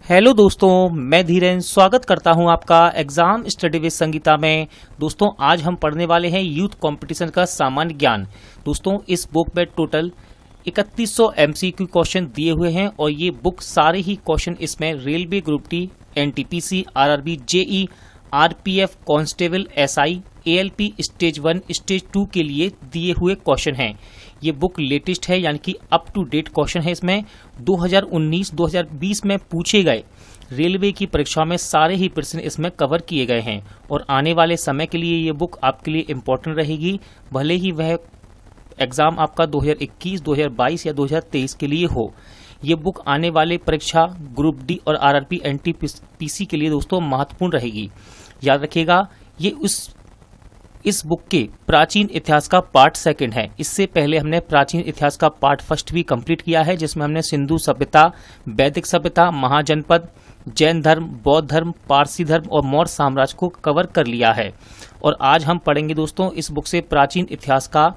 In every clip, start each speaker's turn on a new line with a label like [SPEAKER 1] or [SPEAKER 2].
[SPEAKER 1] Hello दोस्तों, मैं धीरेन स्वागत करता हूं आपका एग्जाम स्टडी विद संगीता में। दोस्तों आज हम पढ़ने वाले हैं यूथ कंपटीशन का सामान्य ज्ञान। दोस्तों इस बुक में टोटल 3100 एमसीक्यू क्वेश्चन दिए हुए हैं और ये बुक सारे ही क्वेश्चन इसमें railway group D, NTPC, RRB, JE, RPF, constable, SI, ALP stage 1, stage 2 के लिए दिए हुए क्वेश्चन हैं। ये बुक लेटेस्ट है, यानी कि अप टू डेट क्वेश्चन है। इसमें 2019-2020 में पूछे गए रेलवे की परीक्षा में सारे ही प्रश्न इसमें कवर किए गए हैं और आने वाले समय के लिए ये बुक आपके लिए इम्पोर्टेंट रहेगी, भले ही वह एग्जाम आपका 2021, 2022 या 2023 के लिए हो। ये बुक आने वाले परीक्षा ग्रुप डी और आरआरबी, एनटीपीसी के लिए दोस्तों महत्वपूर्ण रहेगी। याद रखिएगा, ये इस बुक के प्राचीन इतिहास का पार्ट सेकंड है। इससे पहले हमने प्राचीन इतिहास का पार्ट फर्स्ट भी कंप्लीट किया है, जिसमें हमने सिंधु सभ्यता, वैदिक सभ्यता, महाजनपद, जैन धर्म, बौद्ध धर्म, पारसी धर्म और मौर्य साम्राज्य को कवर कर लिया है। और आज हम पढ़ेंगे दोस्तों इस बुक से प्राचीन इतिहास का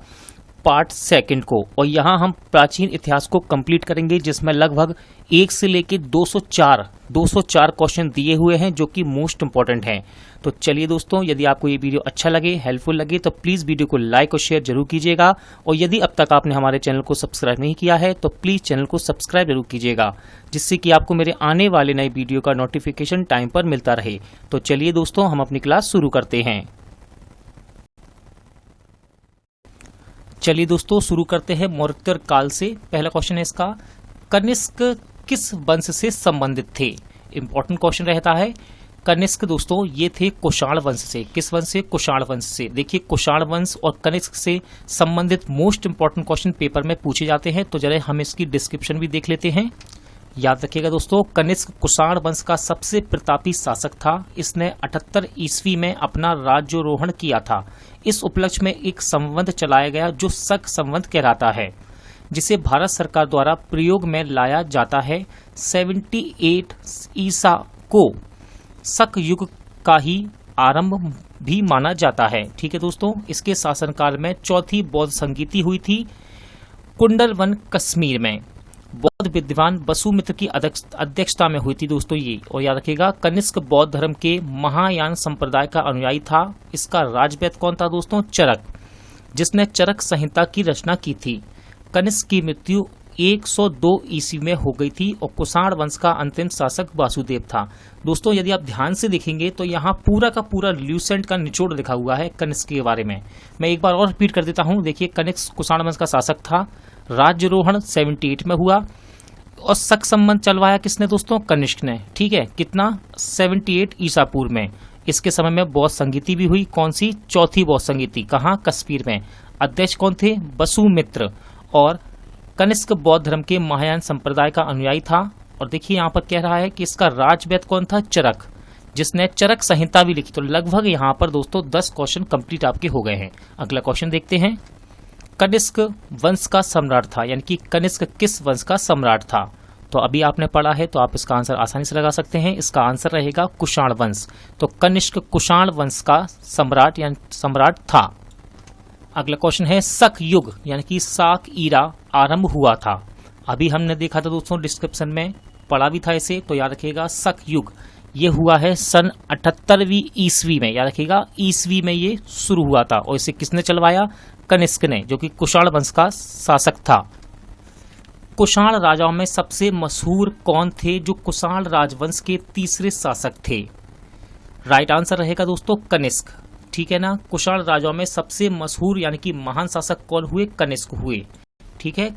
[SPEAKER 1] पार्ट सेकंड को, और यहाँ हम प्राचीन इतिहास को कंप्लीट करेंगे, जिसमें लगभग 1 से लेकर 204 क्वेश्चन दिए हुए हैं, जो कि मोस्ट इंपॉर्टेंट हैं। तो चलिए दोस्तों, यदि आपको ये वीडियो अच्छा लगे, हेल्पफुल लगे, तो प्लीज़ वीडियो को लाइक और शेयर जरूर कीजिएगा। और यदि अब तक आपने हमारे चैनल को सब्सक्राइब नहीं किया है तो प्लीज़ चैनल को सब्सक्राइब जरूर कीजिएगा, जिससे कि आपको मेरे आने वाले नए वीडियो का नोटिफिकेशन टाइम पर मिलता रहे। तो चलिए दोस्तों, हम अपनी क्लास शुरू करते हैं। चलिए दोस्तों शुरू करते हैं मौर्योत्तर काल से। पहला क्वेश्चन है इसका, कनिष्क किस वंश से संबंधित थे? इंपॉर्टेंट क्वेश्चन रहता है। कनिष्क दोस्तों ये थे कुषाण वंश से। किस वंश से? कुषाण वंश से। देखिए, कुषाण वंश और कनिष्क से संबंधित मोस्ट इंपॉर्टेंट क्वेश्चन पेपर में पूछे जाते हैं, तो जरा हम इसकी डिस्क्रिप्शन भी देख लेते हैं। याद रखिएगा दोस्तों, कनिष्क कुषाण वंश का सबसे प्रतापी शासक था। इसने 78 ईस्वी में अपना राज्यारोहण किया था। इस उपलक्ष्य में एक संवत चलाया गया जो शक संवत कहलाता है, जिसे भारत सरकार द्वारा प्रयोग में लाया जाता है। 78 ईसा को शक युग का ही आरंभ भी माना जाता है। ठीक है दोस्तों, इसके शासनकाल में चौथी बौद्ध संगीति हुई थी कुंडलवन कश्मीर में। बौद्ध विद्वान वसुमित्र की अध्यक्षता में हुई थी दोस्तों ये। और याद रखिएगा, कनिष्क बौद्ध धर्म के महायान संप्रदाय का अनुयायी था। इसका राजवैद्य कौन था दोस्तों? चरक, जिसने चरक संहिता की रचना की थी। कनिष्क की मृत्यु 102 ईस्वी में हो गई थी और कुषाण वंश का अंतिम शासक वासुदेव था। दोस्तों यदि आप ध्यान से देखेंगे तो यहाँ पूरा का पूरा ल्यूसेंट का निचोड़ लिखा हुआ है कनिष्क के बारे में। मैं एक बार और रिपीट कर देता हूँ। देखिए, कनिष्क कुषाण वंश का शासक था, राज्यारोहण 78 में हुआ और शक संबंध चलवाया किसने दोस्तों? कनिष्क ने। ठीक है, कितना? 78 ईसा पूर्व में। इसके समय में बौद्ध संगीति भी हुई। कौन सी? चौथी बौद्ध संगीति। कहाँ? कश्मीर में। अध्यक्ष कौन थे? वसुमित्र। और कनिष्क बौद्ध धर्म के महायान संप्रदाय का अनुयायी था। और देखिए यहाँ पर कह रहा है कि इसका राजवैद्य कौन था? चरक, जिसने चरक संहिता भी लिखी। तो लगभग यहाँ पर दोस्तों 10 क्वेश्चन कंप्लीट आपके हो गए हैं। अगला क्वेश्चन देखते हैं। कनिष्क वंश का सम्राट था, यानी कि कनिष्क किस वंश का सम्राट था? तो अभी आपने पढ़ा है तो आप इसका आंसर आसानी से लगा सकते हैं। इसका आंसर रहेगा कुषाण वंश। तो कनिष्क कुषाण वंश का सम्राट यानी सम्राट था। अगला क्वेश्चन है, शक युग यानी कि शाक ईरा आरंभ हुआ था। अभी हमने देखा था दोस्तों, डिस्क्रिप्शन में पढ़ा भी था इसे, तो याद रखिएगा शक युग ये हुआ है सन 78वीं ईस्वी में। याद रखिएगा, ईस्वी में ये शुरू हुआ था और इसे किसने चलवाया? कनिष्क ने, जो कि कुषाण वंश का शासक था। कुषाण राजाओं में सबसे मशहूर कौन थे जो कुषाण राजवंश के तीसरे शासक थे? राइट आंसर रहेगा दोस्तों कनिष्क। ठीक है ना, कुषाण राजाओं में सबसे मशहूर यानी कि महान शासक कौन हुए? कनिष्क हुए। ठीक है,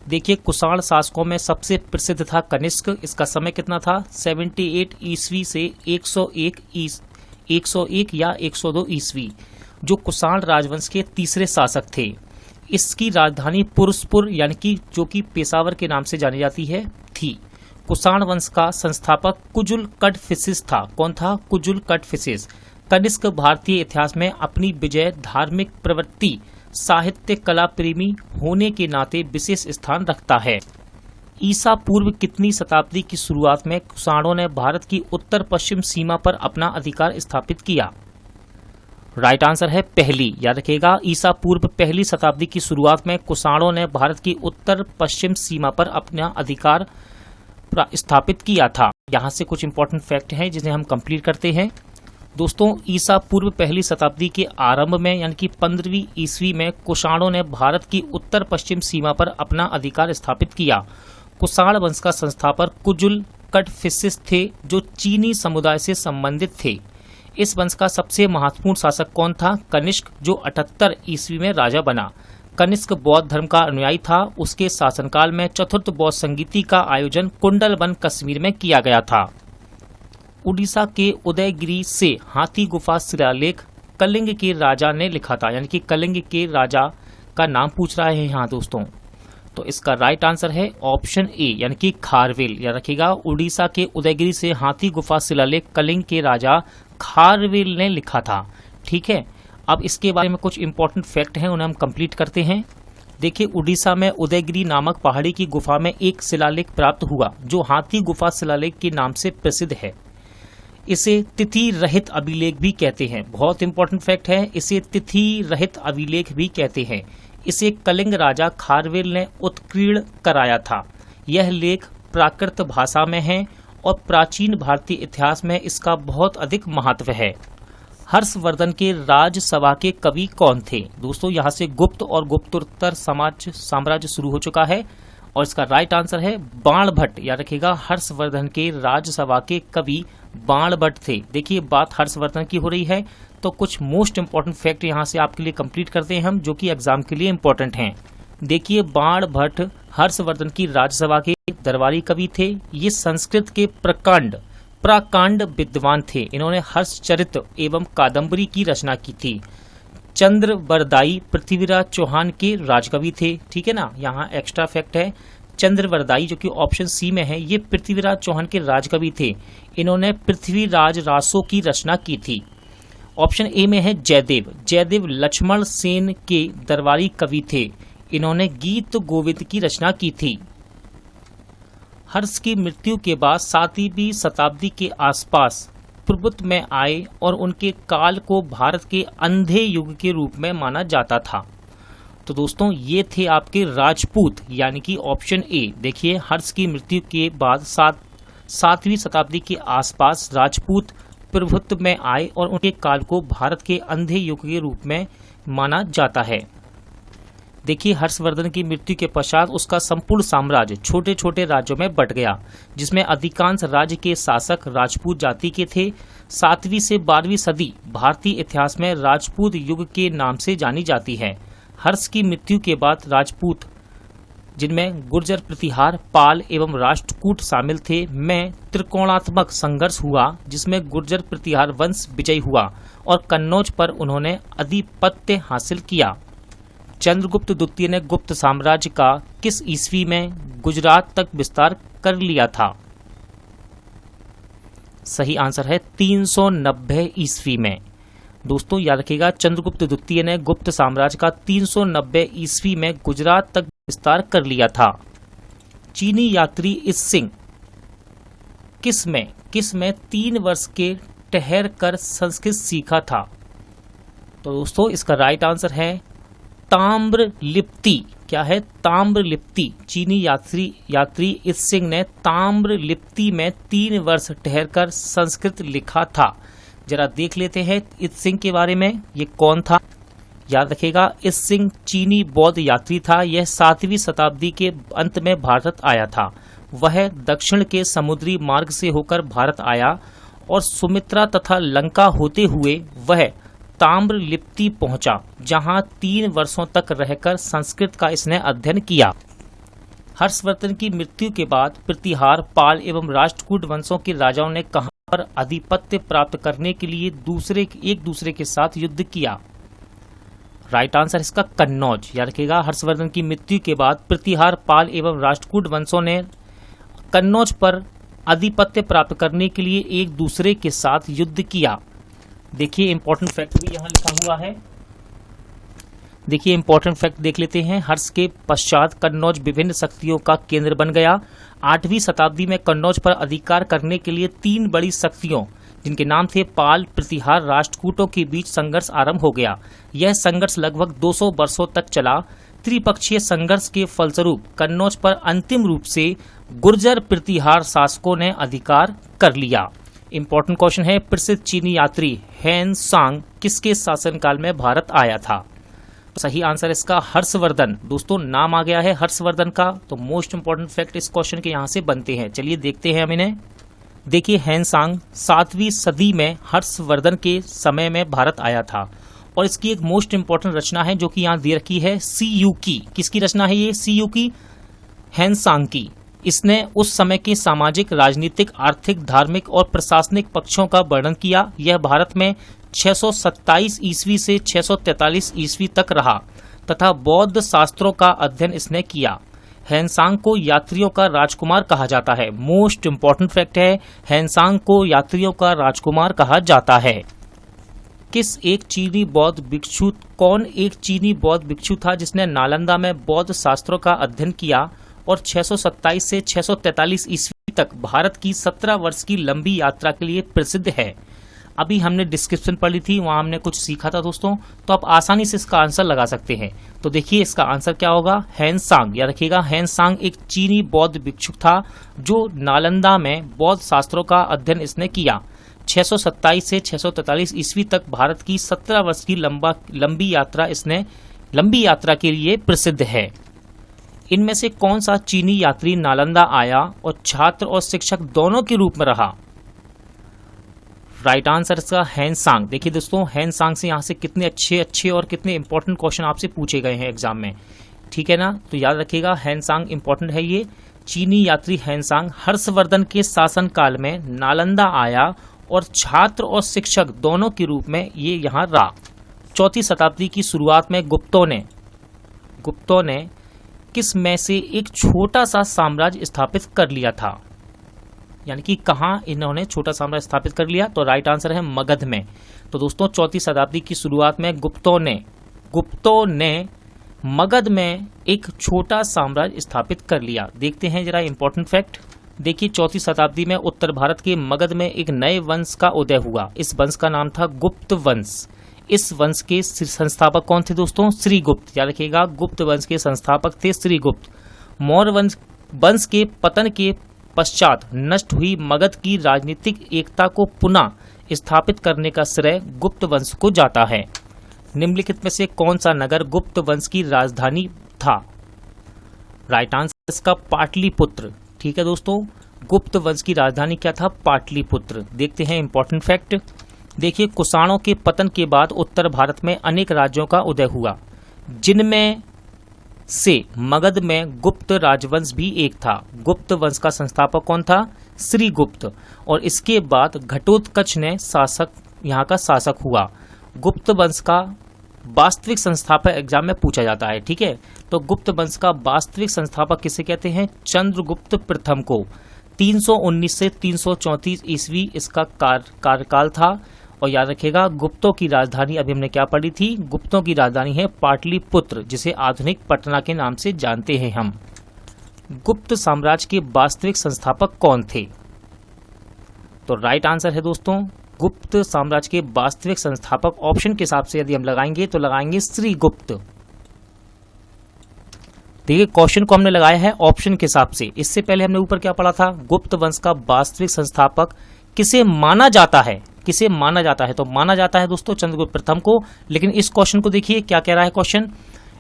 [SPEAKER 1] देखिए कुषाण शासकों में सबसे प्रसिद्ध था कनिष्क। इसका समय कितना था? 78 ईस्वी से 101 या 102 ईस्वी, जो कुषाण राजवंश के तीसरे शासक थे। इसकी राजधानी पुरुषपुर यानी कि जो कि पेशावर के नाम से जानी जाती है थी। कुषाण वंश का संस्थापक कुजुल कड़फिसेस था। कौन था? कुजुल कड़फिसेस। कनिष्क भारतीय इतिहास में अपनी विजय, धार्मिक प्रवृत्ति, साहित्य, कला प्रेमी होने के नाते विशेष स्थान रखता है। ईसा पूर्व कितनी शताब्दी की शुरुआत में कुषाणों ने भारत की उत्तर पश्चिम सीमा पर अपना अधिकार स्थापित किया? राइट आंसर है पहली। याद रखिएगा, ईसा पूर्व पहली शताब्दी की शुरुआत में कुषाणों ने भारत की उत्तर पश्चिम सीमा पर अपना अधिकार स्थापित किया था। यहाँ से कुछ इंपॉर्टेंट फैक्ट हैं जिन्हें हम कंप्लीट करते हैं। दोस्तों, ईसा पूर्व पहली शताब्दी के आरंभ में यानी कि 15वीं ईस्वी में कुषाणों ने भारत की उत्तर पश्चिम सीमा पर अपना अधिकार स्थापित किया। कुषाण वंश का संस्थापक कुजुल कटफिसिस थे, जो चीनी समुदाय से संबंधित थे। इस वंश का सबसे महत्वपूर्ण शासक कौन था? कनिष्क, जो 78 ईस्वी में राजा बना। कनिष्क बौद्ध धर्म का अनुयायी था। उसके शासनकाल में चतुर्थ बौद्ध संगीति का आयोजन कुंडलवन कश्मीर में किया गया था। उड़ीसा के उदयगिरी से हाथी गुफा शिलालेख कलिंग के राजा ने लिखा था, यानी कि कलिंग के राजा का नाम पूछ रहा है यहाँ दोस्तों। तो इसका राइट आंसर है ऑप्शन ए, यानी कि खारवेल। याद रखिएगा, उड़ीसा के उदयगिरी से हाथी गुफा शिलालेख कलिंग के राजा खारवेल ने लिखा था। ठीक है, अब इसके बारे में कुछ इंपॉर्टेंट फैक्ट हैं, उन्हें हम कंप्लीट करते हैं। देखिए, उड़ीसा में उदयगिरी नामक पहाड़ी की गुफा में एक शिलालेख प्राप्त हुआ जो हाथी गुफा शिलालेख के नाम से प्रसिद्ध है। इसे तिथि रहित अभिलेख भी कहते हैं। बहुत इंपॉर्टेंट फैक्ट है, इसे तिथि रहित अभिलेख भी कहते हैं। इसे कलिंग राजा खारवेल ने उत्कीर्ण कराया था। यह लेख प्राकृत भाषा में है और प्राचीन भारतीय इतिहास में इसका बहुत अधिक महत्व है। हर्षवर्धन के राजसभा के कवि कौन थे? दोस्तों, यहाँ से गुप्त और गुप्तोत्तर साम्राज्य शुरू हो चुका है और इसका राइट आंसर है बाणभट्ट। याद रखिएगा, हर्षवर्धन के राजसभा के कवि बाणभट्ट थे। देखिए, बात हर्षवर्धन की हो रही है तो कुछ मोस्ट इंपॉर्टेंट फैक्ट यहाँ से आपके लिए कंप्लीट करते हैं हम, जो कि एग्जाम के लिए इंपॉर्टेंट हैं। देखिए, बाणभट्ट हर्षवर्धन की राजसभा के दरबारी कवि थे। ये संस्कृत के प्रकांड विद्वान थे। इन्होंने हर्षचरित एवं कादम्बरी की रचना की थी। चंद्रवरदाई पृथ्वीराज चौहान के राजकवि थे। ठीक है ना, यहाँ एक्स्ट्रा फैक्ट है, चंद्रवरदाई जो कि ऑप्शन सी में है, ये पृथ्वीराज चौहान के राजकवि थे। इन्होंने पृथ्वीराज रासो की रचना की थी। ऑप्शन ए में है जयदेव लक्ष्मण सेन के दरबारी कवि थे। इन्होंने गीत गोविंद की रचना की थी। हर्ष की मृत्यु के बाद 7वीं शताब्दी के आसपास प्रभुत्व में आए और उनके काल को भारत के अंधे युग के रूप में माना जाता था। तो दोस्तों, ये थे आपके राजपूत, यानी कि ऑप्शन ए। देखिए, हर्ष की मृत्यु के बाद 7वीं शताब्दी के आसपास राजपूत प्रभुत्व में आए और उनके काल को भारत के अंधे युग के रूप में माना जाता है। देखिए, हर्षवर्धन की मृत्यु के पश्चात उसका संपूर्ण साम्राज्य छोटे छोटे राज्यों में बंट गया, जिसमें अधिकांश राज्य के शासक राजपूत जाति के थे। 7वीं से 12वीं सदी भारतीय इतिहास में राजपूत युग के नाम से जानी जाती है। हर्ष की मृत्यु के बाद राजपूत, जिनमें गुर्जर, प्रतिहार, पाल एवं राष्ट्रकूट शामिल थे, में त्रिकोणात्मक संघर्ष हुआ, जिसमें गुर्जर प्रतिहार वंश विजयी हुआ और कन्नौज पर उन्होंने आधिपत्य हासिल किया। चंद्रगुप्त द्वितीय ने गुप्त साम्राज्य का किस ईस्वी में गुजरात तक विस्तार कर लिया था? सही आंसर है 390 ईस्वी में। दोस्तों, याद रखिएगा, चंद्रगुप्त द्वितीय ने गुप्त साम्राज्य का 390 ईस्वी में गुजरात तक विस्तार कर लिया था। चीनी यात्री इत्सिंग किस में 3 वर्ष के ठहर कर संस्कृत सीखा था? तो दोस्तों, इसका राइट आंसर है ताम्रलिप्ति। क्या है? ताम्रलिप्ति। चीनी यात्री इत्सिंग ने ताम्रलिप्ति में 3 वर्ष ठहरकर संस्कृत लिखा था। जरा देख लेते हैं इत्सिंग के बारे में, ये कौन था? याद रखिएगा, इत्सिंग चीनी बौद्ध यात्री था। यह 7वीं शताब्दी के अंत में भारत आया था। वह दक्षिण के समुद्री मार्ग से होकर भारत आया और सुमित्रा तथा लंका होते हुए वह ताम्रलिप्ति पहुंचा, जहां 3 वर्षों तक रहकर संस्कृत का इसने अध्ययन किया। हर्षवर्धन की मृत्यु के बाद प्रतिहार, पाल एवं राष्ट्रकूट वंशों के राजाओं ने कहां पर आधिपत्य प्राप्त करने के लिए एक दूसरे के साथ युद्ध किया? राइट आंसर इसका कन्नौज। याद रखिएगा, हर्षवर्धन की मृत्यु के बाद प्रतिहार, पाल एवं राष्ट्रकूट वंशों ने कन्नौज पर आधिपत्य प्राप्त करने के लिए एक दूसरे के साथ युद्ध किया। देखिए, इंपॉर्टेंट फैक्ट भी यहाँ लिखा हुआ है। देखिए, इंपॉर्टेंट फैक्ट देख लेते हैं। हर्ष के पश्चात कन्नौज विभिन्न शक्तियों का केंद्र बन गया। 8वीं शताब्दी में कन्नौज पर अधिकार करने के लिए 3 बड़ी शक्तियों, जिनके नाम थे पाल, प्रतिहार, राष्ट्रकूटों के बीच संघर्ष आरंभ हो गया। यह संघर्ष लगभग 200 वर्षों तक चला। त्रिपक्षीय संघर्ष के फलस्वरूप कन्नौज पर अंतिम रूप से गुर्जर प्रतिहार शासकों ने अधिकार कर लिया। इंपॉर्टेंट क्वेश्चन है, प्रसिद्ध चीनी यात्री हेन सांग किसके शासनकाल में भारत आया था? सही आंसर इसका हर्षवर्धन। दोस्तों नाम आ गया है हर्षवर्धन का, तो मोस्ट इंपॉर्टेंट फैक्ट इस क्वेश्चन के यहां से बनते हैं। चलिए देखते हैं हम इन्हें। देखिए हेन सांग 7वीं सदी में हर्षवर्धन के समय में भारत आया था और इसकी एक मोस्ट इंपॉर्टेंट रचना है जो कि यहाँ दे रखी है, सी यू की। किसकी रचना है ये? सी यू की, हेन सांग की। इसने उस समय के सामाजिक, राजनीतिक, आर्थिक, धार्मिक और प्रशासनिक पक्षों का वर्णन किया। यह भारत में 627 ईस्वी से 643 ईस्वी तक रहा तथा बौद्ध शास्त्रों का अध्ययन इसने किया। हेनसांग को यात्रियों का राजकुमार कहा जाता है। मोस्ट इंपॉर्टेंट फैक्ट है, हेनसांग को यात्रियों का राजकुमार कहा जाता है। कौन एक चीनी बौद्ध भिक्षु था जिसने नालंदा में बौद्ध शास्त्रों का अध्ययन किया और 627 से 643 ईस्वी तक भारत की 17 वर्ष की लंबी यात्रा के लिए प्रसिद्ध है? अभी हमने डिस्क्रिप्शन पढ़ी थी, वहां हमने कुछ सीखा था दोस्तों, तो आप आसानी से इसका आंसर लगा सकते हैं। तो देखिए इसका आंसर क्या होगा, हेनसांग। याद रखिएगा, हेनसांग एक चीनी बौद्ध भिक्षुक था जो नालंदा में बौद्ध शास्त्रों का अध्ययन इसने किया। 627 से 643 ईस्वी तक भारत की 17 वर्ष की लंबी यात्रा के लिए प्रसिद्ध है। इनमें से कौन सा चीनी यात्री नालंदा आया और छात्र और शिक्षक दोनों के रूप में रहा? राइट आंसर इसका हेनसांग। देखिए दोस्तों, हेनसांग से यहाँ से कितने अच्छे और कितने इंपॉर्टेंट क्वेश्चन आपसे पूछे गए हैं एग्जाम में, ठीक है ना? तो याद रखिएगा, हेनसांग इंपॉर्टेंट है। ये चीनी यात्री हेनसांग हर्षवर्धन के शासन काल में नालंदा आया और छात्र और शिक्षक दोनों के रूप में ये यहाँ रहा। 4वीं शताब्दी की शुरुआत में गुप्तों ने किस में से एक छोटा सा साम्राज्य स्थापित कर लिया था? यानी कि कहाँ इन्होंने छोटा साम्राज्य स्थापित कर लिया? तो राइट आंसर है मगध में। तो दोस्तों 4वीं शताब्दी की शुरुआत में गुप्तों ने मगध में एक छोटा साम्राज्य स्थापित कर लिया। देखते हैं जरा इंपॉर्टेंट फैक्ट। देखिए 4वीं शताब्दी में उत्तर भारत के मगध में एक नए वंश का उदय हुआ। इस वंश का नाम था गुप्त वंश। इस वंश के संस्थापक कौन थे दोस्तों? श्रीगुप्त। याद रखिएगा, गुप्त वंश के संस्थापक थे श्रीगुप्त। मौर्य वंश के पतन के पश्चात नष्ट हुई मगध की राजनीतिक एकता को पुनः स्थापित करने का श्रेय गुप्त वंश को जाता है। निम्नलिखित में से कौन सा नगर गुप्त वंश की राजधानी था? राइट आंसर इसका पाटलिपुत्र। ठीक है दोस्तों, गुप्त वंश की राजधानी क्या था? पाटलिपुत्र। देखते हैं इंपॉर्टेंट फैक्ट। देखिए, कुषाणों के पतन के बाद उत्तर भारत में अनेक राज्यों का उदय हुआ, जिनमें से मगध में गुप्त राजवंश भी एक था। गुप्त वंश का संस्थापक कौन था? श्रीगुप्त। और इसके बाद घटोत्कच ने यहाँ का शासक हुआ। गुप्त वंश का वास्तविक संस्थापक एग्जाम में पूछा जाता है, ठीक है? तो गुप्त वंश का वास्तविक संस्थापक किसे कहते हैं? चंद्रगुप्त प्रथम को। 319 से 334 ईस्वी इसका कार्यकाल था। और याद रखिएगा, गुप्तों की राजधानी अभी हमने क्या पढ़ी थी? गुप्तों की राजधानी है पाटलिपुत्र, जिसे आधुनिक पटना के नाम से जानते हैं हम। गुप्त साम्राज्य के वास्तविक संस्थापक कौन थे? तो राइट आंसर है दोस्तों, गुप्त साम्राज्य के वास्तविक संस्थापक ऑप्शन के हिसाब से यदि हम लगाएंगे तो लगाएंगे श्रीगुप्त। देखिए, क्वेश्चन को हमने लगाया है ऑप्शन के हिसाब से। इससे पहले हमने ऊपर क्या पढ़ा था? गुप्त वंश का वास्तविक संस्थापक किसे माना जाता है? किसे माना जाता है? तो माना जाता है दोस्तों चंद्रगुप्त प्रथम को। लेकिन इस क्वेश्चन को देखिए क्या कह रहा है क्वेश्चन।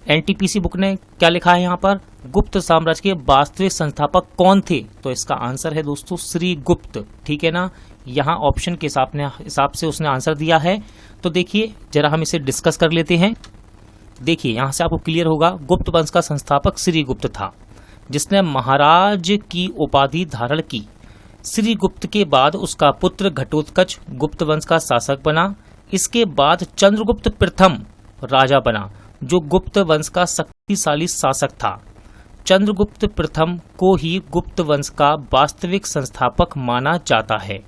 [SPEAKER 1] एनटीपीसी बुक ने क्या लिखा है यहाँ पर? गुप्त साम्राज्य के वास्तविक संस्थापक कौन थे? तो इसका आंसर है दोस्तों श्रीगुप्त। ठीक है ना? यहाँ ऑप्शन के हिसाब से उसने आंसर दिया है। तो देखिए जरा हम इसे डिस्कस कर लेते हैं। देखिए यहाँ से आपको क्लियर होगा, गुप्त वंश का संस्थापक श्रीगुप्त था, जिसने महाराज की उपाधि धारण की। श्रीगुप्त के बाद उसका पुत्र घटोत्कच गुप्त वंश का शासक बना। इसके बाद चंद्रगुप्त प्रथम राजा बना, जो गुप्त वंश का शक्तिशाली शासक था। चंद्रगुप्त प्रथम को ही गुप्त वंश का वास्तविक संस्थापक माना जाता है।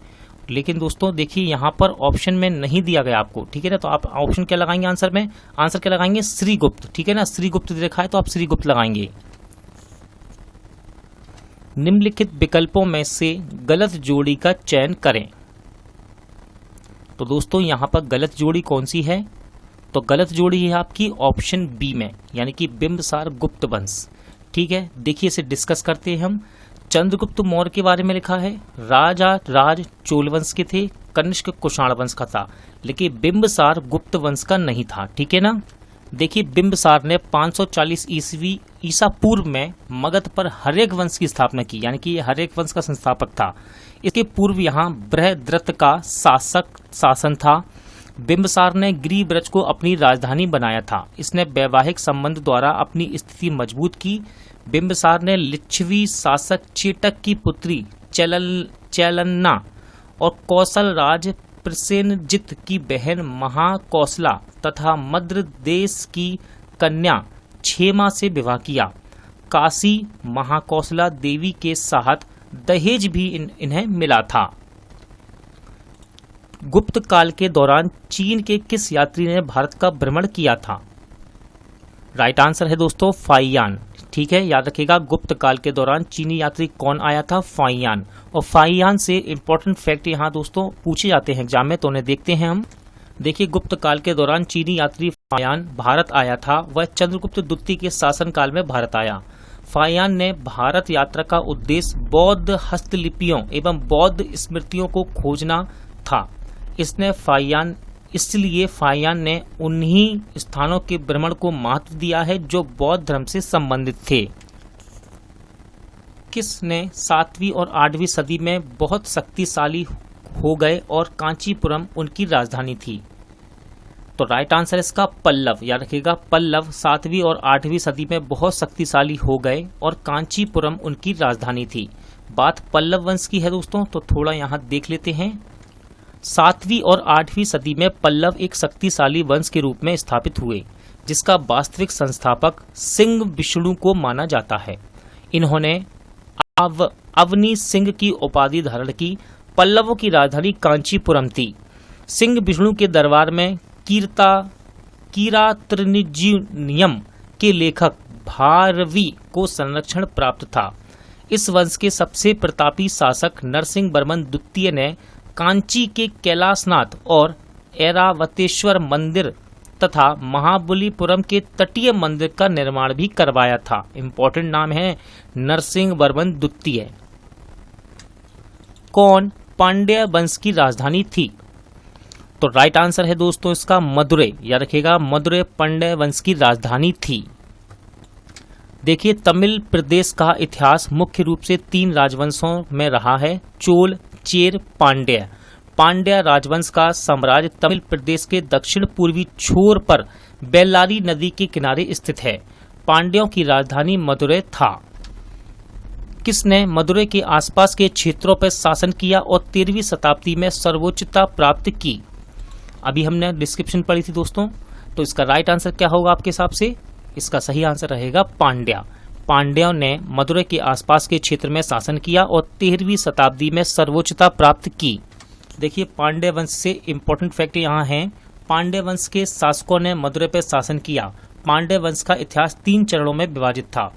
[SPEAKER 1] लेकिन दोस्तों देखिए यहाँ पर ऑप्शन में नहीं दिया गया आपको, ठीक है ना? तो आप ऑप्शन क्या लगाएंगे आंसर में? आंसर क्या लगाएंगे? श्रीगुप्त। ठीक है ना? श्रीगुप्त देखा है तो आप श्रीगुप्त लगाएंगे। निम्नलिखित विकल्पों में से गलत जोड़ी का चयन करें। तो दोस्तों यहाँ पर गलत जोड़ी कौन सी है? तो गलत जोड़ी है आपकी ऑप्शन बी में, यानी कि बिंबसार गुप्त वंश। ठीक है, देखिए इसे डिस्कस करते हैं हम। चंद्रगुप्त मौर्य के बारे में लिखा है, राजा राज चोल वंश के थे, कनिष्क कुषाण वंश का था, लेकिन बिंबसार गुप्त वंश का नहीं था। ठीक है ना। देखिए बिंबसार ने 540 ईसा पूर्व में मगध पर हर्यक वंश की स्थापना की, यानी कि ये हर्यक वंश का संस्थापक था। इसके पूर्व यहाँ बृहद्रथ का शासन था। बिंबसार ने गिरिब्रज को अपनी राजधानी बनाया था। इसने वैवाहिक संबंध द्वारा अपनी स्थिति मजबूत की। बिंबसार ने लिच्छवी शासक चेटक की पुत्री चैलन्ना और कौशल राज प्रसेनजित की बहन महाकौशला तथा मद्र देश की कन्या क्षेमा से विवाह किया। काशी महाकौशला देवी के साथ दहेज भी इन्हें मिला था। गुप्त काल के दौरान चीन के किस यात्री ने भारत का भ्रमण किया था? राइट आंसर है दोस्तों फाइयान। ठीक है, याद रखिएगा गुप्त काल के दौरान चीनी यात्री कौन आया था? फाइयान। और फाइयान से इंपॉर्टेंट फैक्ट यहाँ दोस्तों पूछे जाते हैं एग्जाम में, तो उन्हें देखते हैं हम। देखिए गुप्त काल के दौरान चीनी यात्री फाइयान भारत आया था। वह चंद्रगुप्त द्वितीय के शासनकाल में भारत आया। फाइयान ने भारत यात्रा का उद्देश्य बौद्ध हस्तलिपियों एवं बौद्ध स्मृतियों को खोजना था। इसलिए फाइयान ने उन्हीं स्थानों के भ्रमण को महत्व दिया है जो बौद्ध धर्म से संबंधित थे। किसने 7वीं और 8वीं सदी में बहुत शक्तिशाली हो गए और कांचीपुरम उनकी राजधानी थी? तो राइट आंसर इसका पल्लव। याद रखिएगा पल्लव 7वीं और 8वीं सदी में बहुत शक्तिशाली हो गए और कांचीपुरम उनकी राजधानी थी। बात पल्लव वंश की है दोस्तों, तो थोड़ा यहाँ देख लेते हैं। 7वीं और 8वीं सदी में पल्लव एक शक्तिशाली वंश के रूप में स्थापित हुए, जिसका वास्तविक संस्थापक सिंह विष्णु को माना जाता है। इन्होंने अवनी सिंह की उपाधि धारण की। पल्लवों की राजधानी कांचीपुरम थी। सिंह विष्णु के दरबार में किरातनिजीयम के लेखक भारवी को संरक्षण प्राप्त था। इस वंश के सबसे प्रतापी शासक नरसिंह वर्मन द्वितीय ने कांची के कैलाशनाथ और ऐरावतेश्वर मंदिर तथा महाबलीपुरम के तटीय मंदिर का निर्माण भी करवाया था। इंपॉर्टेंट नाम है नरसिंह वर्मन द्वितीय। कौन पांड्य वंश की राजधानी थी? तो राइट आंसर है दोस्तों इसका मदुरै। याद रखिएगा मदुरै पांड्य वंश की राजधानी थी। देखिए तमिल प्रदेश का इतिहास मुख्य रूप से 3 राजवंशों में रहा है, चोल, चेर, पांड्य। पांड्य राजवंश का साम्राज्य तमिल प्रदेश के दक्षिण पूर्वी छोर पर बेल्लारी नदी के किनारे स्थित है। पांड्यों की राजधानी मदुरै था। किसने मदुरै के आसपास के क्षेत्रों पर शासन किया और 13वीं शताब्दी में सर्वोच्चता प्राप्त की? अभी हमने डिस्क्रिप्शन पढ़ी थी दोस्तों, तो इसका राइट आंसर क्या होगा आपके हिसाब से? इसका सही आंसर रहेगा पांड्या। पांड्यों ने मदुरै के आसपास के क्षेत्र में शासन किया और 13वीं शताब्दी में सर्वोच्चता प्राप्त की। देखिए पांड्य वंश से इंपॉर्टेंट फैक्ट यहाँ है। पांड्य वंश के शासकों ने मदुरै पर शासन किया। पांड्य वंश का इतिहास 3 चरणों में विभाजित था।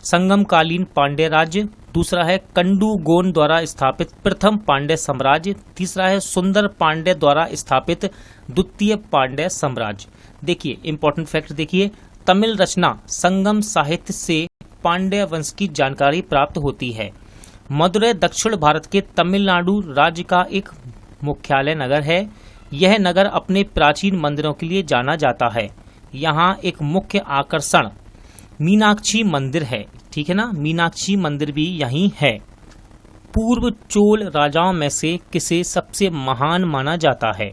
[SPEAKER 1] संगमकालीन पांड्य राज्य, दूसरा है कंडूगोन द्वारा स्थापित प्रथम पांड्य साम्राज्य, तीसरा है सुंदर पांड्य द्वारा स्थापित द्वितीय पांड्य साम्राज्य। देखिए इंपॉर्टेंट फैक्ट देखिए, तमिल रचना संगम साहित्य से पांड्य वंश की जानकारी प्राप्त होती है। मदुरै दक्षिण भारत के तमिलनाडु राज्य का एक मुख्यालय नगर है। यह नगर अपने प्राचीन मंदिरों के लिए जाना जाता है। यहाँ एक मुख्य आकर्षण मीनाक्षी मंदिर है। ठीक है ना, मीनाक्षी मंदिर भी यहीं है। पूर्व चोल राजाओं में से किसे सबसे महान माना जाता है?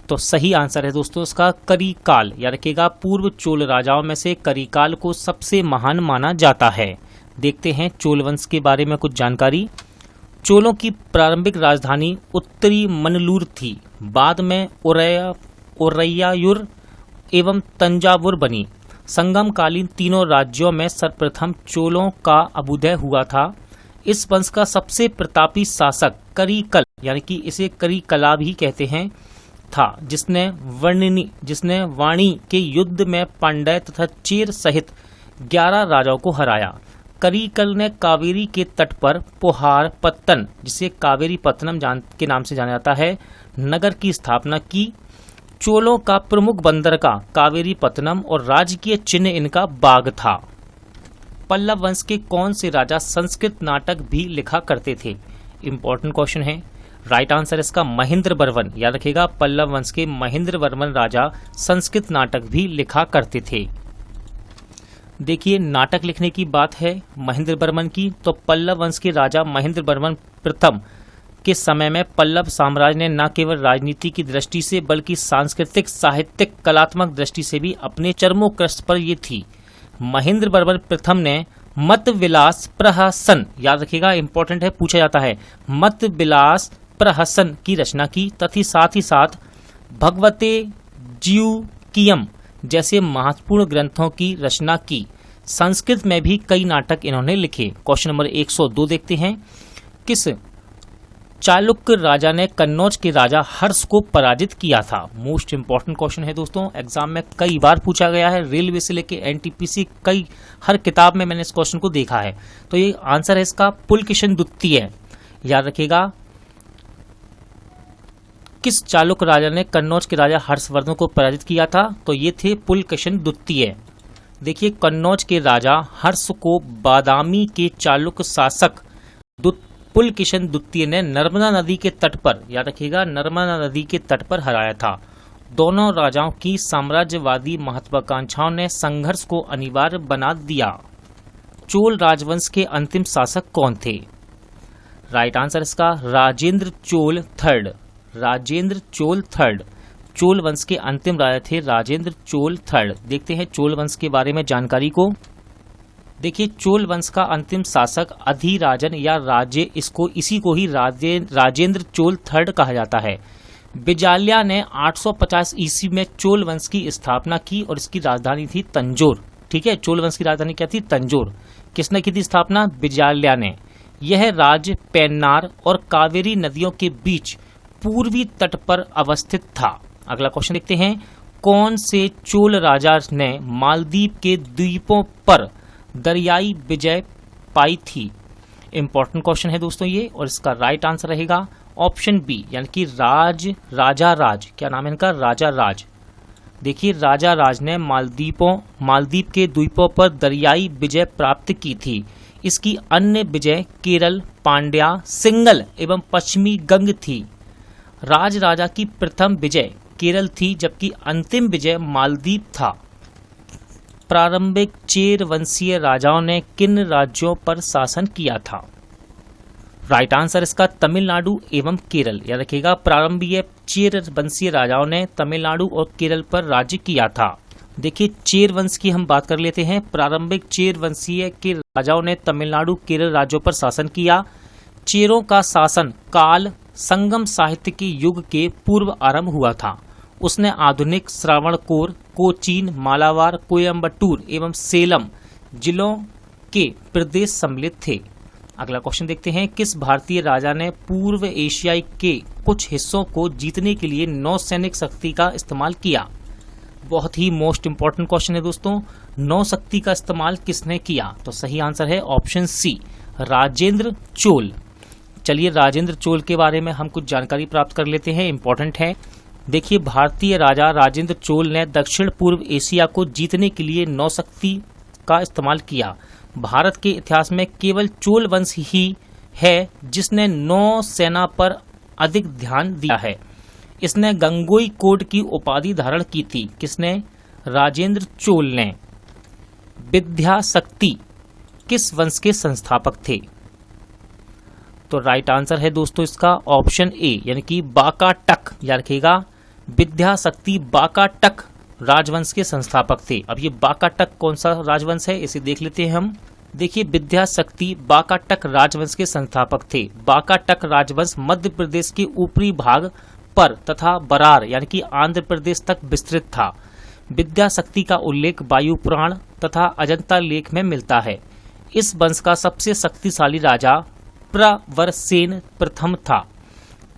[SPEAKER 1] तो सही आंसर है दोस्तों इसका करिकाल। याद रखिएगा पूर्व चोल राजाओं में से करिकाल को सबसे महान माना जाता है। देखते हैं चोल वंश के बारे में कुछ जानकारी। चोलों की प्रारंभिक राजधानी उत्तरी मनलूर थी। बाद में उरैयायूर एवं तंजावुर बनी। संगमकालीन तीनों राज्यों में सर्वप्रथम चोलों का अभ्युदय हुआ था। इस वंश का सबसे प्रतापी शासक करिकल, यानी कि इसे करिकला भी कहते हैं, था, जिसने वाणी के युद्ध में पांड्य तथा चेर सहित 11 राजाओं को हराया। करिकल ने कावेरी के तट पर पोहार पत्तन, जिसे कावेरी पत्तनम के नाम से जाना जाता है, नगर की स्थापना की। चोलों का प्रमुख बंदरगाह कावेरी पत्तनम और राजकीय चिन्ह इनका बाग था। पल्लव वंश के कौन से राजा संस्कृत नाटक भी लिखा करते थे? इंपॉर्टेंट क्वेश्चन है। राइट आंसर इसका महेंद्र वर्मन। याद रखिएगा, पल्लव वंश के महेंद्र वर्मन राजा संस्कृत नाटक भी लिखा करते थे। देखिए, नाटक लिखने की बात है महेंद्र वर्मन की, तो पल्लव वंश के राजा महेंद्र वर्मन प्रथम के समय में पल्लव साम्राज्य ने न केवल राजनीति की दृष्टि से बल्कि सांस्कृतिक, साहित्यिक, कलात्मक दृष्टि से भी अपने चरमोत्कर्ष पर ये थी। महेंद्र वर्मन प्रथम ने मत विलास प्रहसन, याद रखिएगा इंपॉर्टेंट है, पूछा जाता है, मत विलास प्रहसन की रचना की तथा साथ ही साथ भगवते ज्यूकियम जैसे महत्वपूर्ण ग्रंथों की रचना की। संस्कृत में भी कई नाटक इन्होंने लिखे। क्वेश्चन नंबर 102 देखते हैं। किस चालुक्य राजा ने कन्नौज के राजा हर्ष को पराजित किया था? मोस्ट इंपॉर्टेंट क्वेश्चन है दोस्तों, एग्जाम में कई बार पूछा गया है, रेलवे से लेके एनटीपीसी हर किताब में मैंने इस क्वेश्चन को देखा है। तो ये आंसर है इसका पुलकेशिन द्वितीय। याद रखिएगा, किस चालुक्य राजा ने कन्नौज के राजा हर्षवर्धन को पराजित किया था? तो ये थे पुलकेशिन द्वितीय। देखिए, कन्नौज के राजा हर्ष को बादामी के चालुक्य शासक पुलकेशिन द्वितीय ने नर्मदा नदी के तट पर, याद रखिएगा, नर्मदा नदी के तट पर हराया था। दोनों राजाओं की साम्राज्यवादी महत्वाकांक्षाओं ने संघर्ष को अनिवार्य बना दिया। चोल राजवंश के अंतिम शासक कौन थे? राइट आंसर इसका राजेंद्र चोल थर्ड। राजेंद्र चोल थर्ड चोल वंश के अंतिम राजा थे, राजेंद्र चोल थर्ड। देखते हैं चोल वंश के बारे में जानकारी को। देखिए, चोल वंश का अंतिम शासक अधिराजन या इसी को ही राजेंद्र चोल थर्ड कहा जाता है। बिजाल्या ने 850 ईस्वी में चोल वंश की स्थापना की और इसकी राजधानी थी तंजोर। ठीक है, चोल वंश की राजधानी क्या थी? तंजोर। किसने की थी स्थापना? बिजाल्या ने। यह राज्य पेन्नार और कावेरी नदियों के बीच पूर्वी तट पर अवस्थित था। अगला क्वेश्चन देखते हैं। कौन से चोल राजा ने मालदीव के द्वीपों पर दरियाई विजय पाई थी? इंपॉर्टेंट क्वेश्चन है दोस्तों ये, और इसका राइट आंसर रहेगा ऑप्शन बी, यानी कि राजा राज। क्या नाम है इनका? राजा राज। देखिए, राजा राज ने मालदीव के द्वीपों पर दरियाई विजय प्राप्त की थी। इसकी अन्य विजय केरल, पांड्या, सिंगल एवं पश्चिमी गंग थी। राजा की प्रथम विजय केरल थी, जबकि अंतिम विजय मालदीव था। प्रारंभिक चेर वंशीय राजाओं ने किन राज्यों पर शासन किया था? राइट आंसर इसका तमिलनाडु एवं केरल। याद रखिएगा, प्रारंभिक चेर वंशीय राजाओं ने तमिलनाडु और केरल पर राज्य किया था। देखिए, चेर वंश की हम बात कर लेते हैं। प्रारंभिक चेर वंशीय के राजाओं ने तमिलनाडु, केरल राज्यों पर शासन किया। चेरों का शासन काल संगम साहित्य के युग के पूर्व आरंभ हुआ था। उसने आधुनिक श्रावणकोर, कोचीन, मालाबार, कोयम्बटूर एवं सेलम जिलों के प्रदेश सम्मिलित थे। अगला क्वेश्चन देखते हैं। किस भारतीय राजा ने पूर्व एशियाई के कुछ हिस्सों को जीतने के लिए नौसैनिक शक्ति का इस्तेमाल किया? बहुत ही मोस्ट इंपॉर्टेंट क्वेश्चन है दोस्तों, नौशक्ति का इस्तेमाल किसने किया? तो सही आंसर है ऑप्शन सी, राजेंद्र चोल। चलिए, राजेंद्र चोल के बारे में हम कुछ जानकारी प्राप्त कर लेते हैं, इंपॉर्टेंट है। देखिए, भारतीय राजा राजेंद्र चोल ने दक्षिण पूर्व एशिया को जीतने के लिए नौशक्ति का इस्तेमाल किया। भारत के इतिहास में केवल चोल वंश ही है जिसने नौसेना पर अधिक ध्यान दिया है। इसने गंगोई कोड की उपाधि धारण की थी। किसने? राजेंद्र चोल ने। विद्याशक्ति किस वंश के संस्थापक थे? तो राइट आंसर है दोस्तों इसका ऑप्शन ए, यानी कि बाकाटक। याद रखिएगा, विद्याशक्ति बाकाटक राजवंश के संस्थापक थे। अब ये बाकाटक कौन सा राजवंश है, इसे देख लेते हैं हम। देखिए, विद्याशक्ति बाकाटक राजवंश के संस्थापक थे। बाकाटक राजवंश मध्य प्रदेश के ऊपरी भाग पर तथा बरार यानी कि आंध्र प्रदेश तक विस्तृत था। विद्याशक्ति का उल्लेख वायु पुराण तथा अजंता लेख में मिलता है। इस वंश का सबसे शक्तिशाली राजा प्रवरसेन प्रथम था।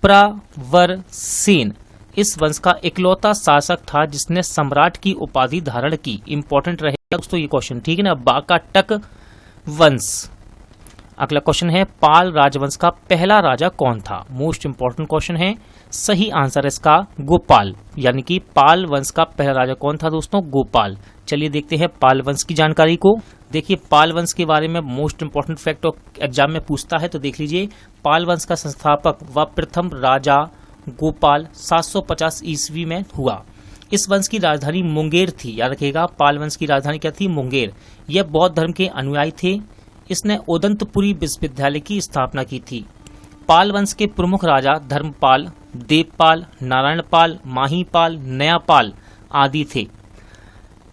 [SPEAKER 1] प्रवरसेन इस वंश का इकलौता शासक था जिसने सम्राट की उपाधि धारण की। इंपॉर्टेंट रहेगा दोस्तों ये क्वेश्चन, ठीक है ना। बाकाटक वंश। अगला क्वेश्चन है पाल राजवंश का पहला राजा कौन था? मोस्ट इंपॉर्टेंट क्वेश्चन है। सही आंसर इसका गोपाल, यानी कि पाल वंश का पहला राजा कौन था दोस्तों? गोपाल। चलिए देखते हैं पाल वंश की जानकारी को। देखिए पाल वंश के बारे में मोस्ट इंपॉर्टेंट फैक्ट एग्जाम में पूछता है, तो देख लीजिए पाल वंश का संस्थापक व प्रथम राजा गोपाल 750 ईस्वी में हुआ। इस वंश की राजधानी मुंगेर थी, याद रखिएगा पाल वंश की राजधानी क्या थी? मुंगेर। यह बौद्ध धर्म के अनुयायी थे। इसने उदंतपुरी विश्वविद्यालय की स्थापना की थी। पाल वंश के प्रमुख राजा धर्मपाल, देवपाल, नारायणपाल, माहीपाल, नयापाल आदि थे।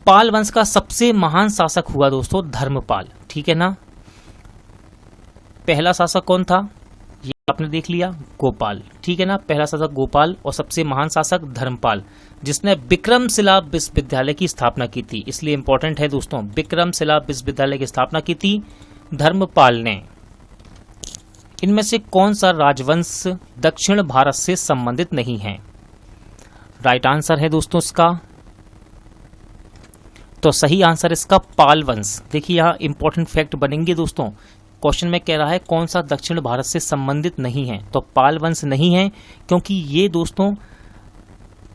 [SPEAKER 1] पाल वंश का सबसे महान शासक हुआ दोस्तों धर्मपाल, ठीक है ना। पहला शासक कौन था? ये आपने देख लिया, गोपाल, ठीक है ना। पहला शासक गोपाल और सबसे महान शासक धर्मपाल, जिसने विक्रमशिला विश्वविद्यालय की स्थापना की थी। इसलिए इंपॉर्टेंट है दोस्तों, विक्रमशिला विश्वविद्यालय की स्थापना की थी धर्मपाल ने। इनमें से कौन सा राजवंश दक्षिण भारत से संबंधित नहीं है? राइट आंसर है दोस्तों इसका, तो सही आंसर इसका पाल वंश। देखिए यहाँ इंपॉर्टेंट फैक्ट बनेंगे दोस्तों। क्वेश्चन में कह रहा है कौन सा दक्षिण भारत से संबंधित नहीं है, तो पाल वंश नहीं है, क्योंकि ये दोस्तों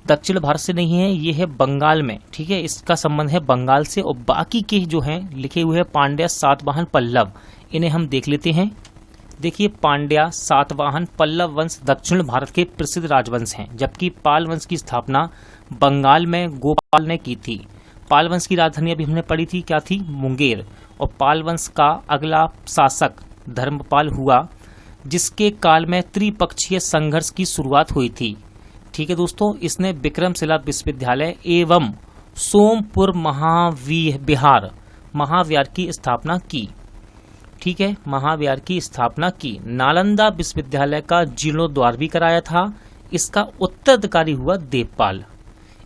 [SPEAKER 1] दक्षिण भारत से नहीं है, ये है बंगाल में, ठीक है। इसका संबंध है बंगाल से। और बाकी के जो हैं लिखे हुए हैं पांड्या, सातवाहन, पल्लव, इन्हें हम देख लेते हैं। देखिए पांड्या, सातवाहन, पल्लव वंश दक्षिण भारत के प्रसिद्ध राजवंश हैं, जबकि पाल वंश की स्थापना बंगाल में गोपाल ने की थी। पाल वंश की राजधानी अभी हमने पढ़ी थी, क्या थी? मुंगेर। और पाल वंश का अगला शासक धर्मपाल हुआ, जिसके काल में त्रिपक्षीय संघर्ष की शुरुआत हुई थी, ठीक है दोस्तों। इसने विक्रमशिला विश्वविद्यालय एवं सोमपुर महाविहार की स्थापना की, ठीक है, महाविहार की स्थापना की। नालंदा विश्वविद्यालय का जीर्णोद्धार भी कराया था। इसका उत्तराधिकारी हुआ देवपाल।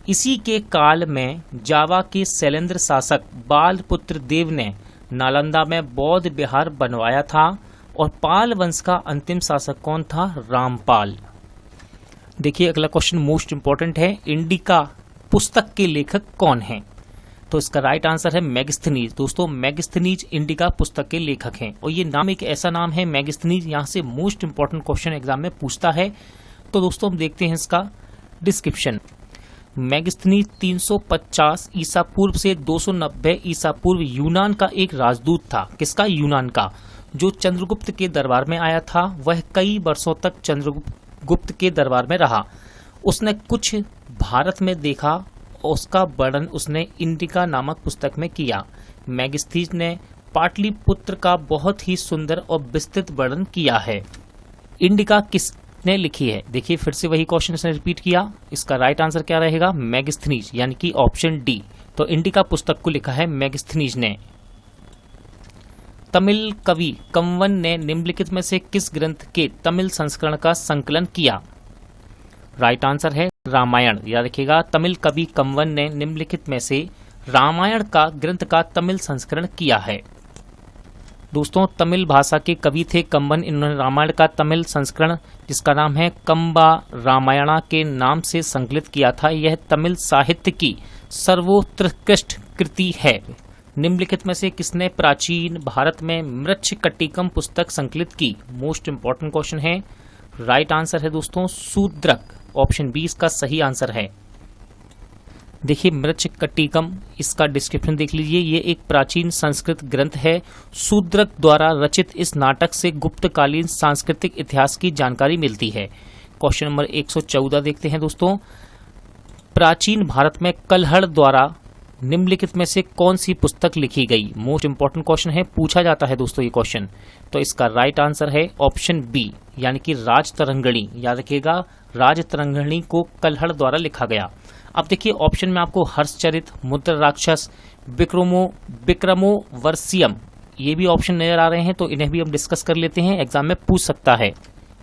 [SPEAKER 1] इसी के काल में जावा के शैलेंद्र शासक बालपुत्र देव ने नालंदा में बौद्ध विहार बनवाया था। और पाल वंश का अंतिम शासक कौन था? रामपाल। देखिए अगला क्वेश्चन मोस्ट इंपॉर्टेंट है। इंडिका पुस्तक के लेखक कौन हैं? तो इसका राइट आंसर है मेगास्थनीज। दोस्तों मेगास्थनीज इंडिका पुस्तक के लेखक हैं, और ये नाम एक ऐसा नाम है मेगास्थनीज, यहाँ से मोस्ट इंपॉर्टेंट क्वेश्चन एग्जाम में पूछता है। तो दोस्तों हम देखते हैं इसका डिस्क्रिप्शन। मेगास्थनीज 350 ईसा पूर्व से 290 ईसा पूर्व यूनान का एक राजदूत था। किसका? यूनान का, जो चंद्रगुप्त के दरबार में आया था। वह कई वर्षों तक चंद्रगुप्त के दरबार में रहा। उसने कुछ भारत में देखा, उसका वर्णन उसने इंडिका नामक पुस्तक में किया। मेगास्थनीज ने पाटलिपुत्र का बहुत ही सुंदर और विस्तृत वर्णन किया है। इंडिका किसने लिखी है? देखिए फिर से वही क्वेश्चन इसने रिपीट किया। इसका राइट आंसर क्या रहेगा? मेगास्थनीज, यानी कि ऑप्शन डी। तो इंडिका पुस्तक को लिखा है मेगास्थनीज ने। तमिल कवि कंवन ने निम्नलिखित में से किस ग्रंथ के तमिल संस्करण का संकलन किया? राइट आंसर है रामायण। याद रखिएगा तमिल कवि कंवन ने निम्नलिखित में से रामायण का ग्रंथ का तमिल संस्करण किया है। दोस्तों तमिल भाषा के कवि थे कंवन। इन्होंने रामायण का तमिल संस्करण, जिसका नाम है कंबा रामायणा के नाम से संकलित किया था। यह तमिल साहित्य की सर्वोत्कृष्ट कृति है। निम्नलिखित में से किसने प्राचीन भारत में मृच्छकटिकम पुस्तक संकलित की? मोस्ट इंपॉर्टेंट क्वेश्चन है। राइट आंसर है दोस्तों शूद्रक, ऑप्शन बी इसका सही आंसर है। देखिए मृच्छकटिकम, इसका डिस्क्रिप्शन देख लीजिए। ये एक प्राचीन संस्कृत ग्रंथ है। शूद्रक द्वारा रचित इस नाटक से गुप्तकालीन सांस्कृतिक इतिहास की जानकारी मिलती है। क्वेश्चन नंबर 114 देखते हैं दोस्तों। प्राचीन भारत में कल्हड़ द्वारा निम्नलिखित में से कौन सी पुस्तक लिखी गई? मोस्ट इंपॉर्टेंट क्वेश्चन है, पूछा जाता है दोस्तों ये क्वेश्चन। तो इसका राइट आंसर है ऑप्शन बी, यानी कि राजतरंगिणी। याद रखिएगा राजतरंगिणी को कल्हड़ द्वारा लिखा गया। अब देखिए ऑप्शन में आपको हर्षचरित, मुद्रा राक्षस, विक्रमोर्वशीयम, ये भी ऑप्शन नजर आ रहे हैं, तो इन्हें भी हम डिस्कस कर लेते हैं, एग्जाम में पूछ सकता है।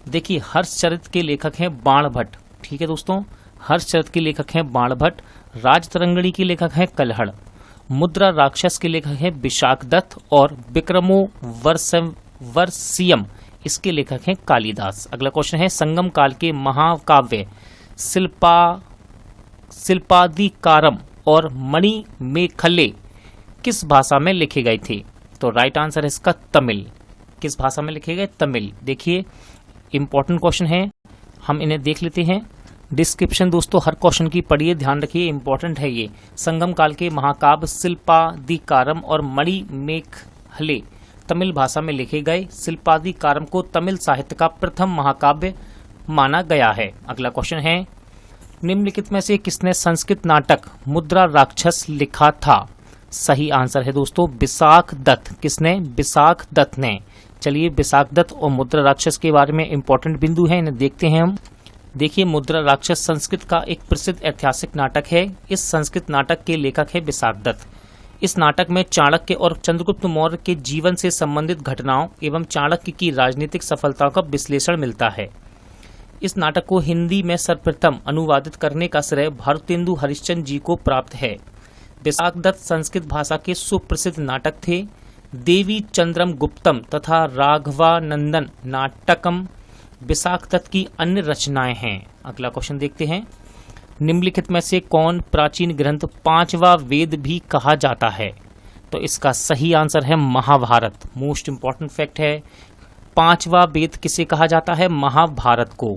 [SPEAKER 1] देखिए हर्षचरित के लेखक हैं बाणभट्ट, ठीक है दोस्तों, हर्षचरित के लेखक हैं बाणभट्ट। राजतरंगिणी के लेखक हैं कल्हड़। मुद्रा राक्षस के लेखक हैं विशाखदत्त। और विक्रमोर्वशीयम इसके लेखक हैं कालिदास। अगला क्वेश्चन है संगम काल के महाकाव्य शिल्पादिकारम और मणिमेखले किस भाषा में लिखे गए थे? तो राइट आंसर है इसका तमिल। किस भाषा में लिखे गए? तमिल। देखिए इंपॉर्टेंट क्वेश्चन है, हम इन्हें देख लेते हैं। डिस्क्रिप्शन दोस्तों हर क्वेश्चन की पढ़िए, ध्यान रखिए, इंपॉर्टेंट है ये। संगम काल के महाकाव्य शिल्पादिकारम और मणिमेखले तमिल भाषा में लिखे गए। शिल्पादिकारम को तमिल साहित्य का प्रथम महाकाव्य माना गया है। अगला क्वेश्चन है, निम्नलिखित में से किसने संस्कृत नाटक मुद्रा राक्षस लिखा था? सही आंसर है दोस्तों विशाख दत्त। किसने? विशाख दत्त ने। चलिए विशाख दत्त और मुद्रा राक्षस के बारे में इंपॉर्टेंट बिंदु है, इन्हें देखते हैं हम। देखिए मुद्रा राक्षस संस्कृत का एक प्रसिद्ध ऐतिहासिक नाटक है। इस संस्कृत नाटक के लेखक है विशाख दत्त। इस नाटक में चाणक्य और चंद्रगुप्त मौर्य के जीवन से संबंधित घटनाओं एवं चाणक्य की राजनीतिक सफलताओं का विश्लेषण मिलता है। इस नाटक को हिंदी में सर्वप्रथम अनुवादित करने का श्रेय भारतेंदु हरिश्चंद्र जी को प्राप्त है। विशाख दत्त संस्कृत भाषा के सुप्रसिद्ध नाटक थे। देवी चंद्रम गुप्तम तथा राघवानंदन नाटकम विशाख दत्त की अन्य रचनाएं हैं। अगला क्वेश्चन देखते हैं, निम्नलिखित में से कौन प्राचीन ग्रंथ पांचवा वेद भी कहा जाता है? तो इसका सही आंसर है महाभारत। मोस्ट इंपॉर्टेंट फैक्ट है, पांचवा वेद किसे कहा जाता है? महाभारत को।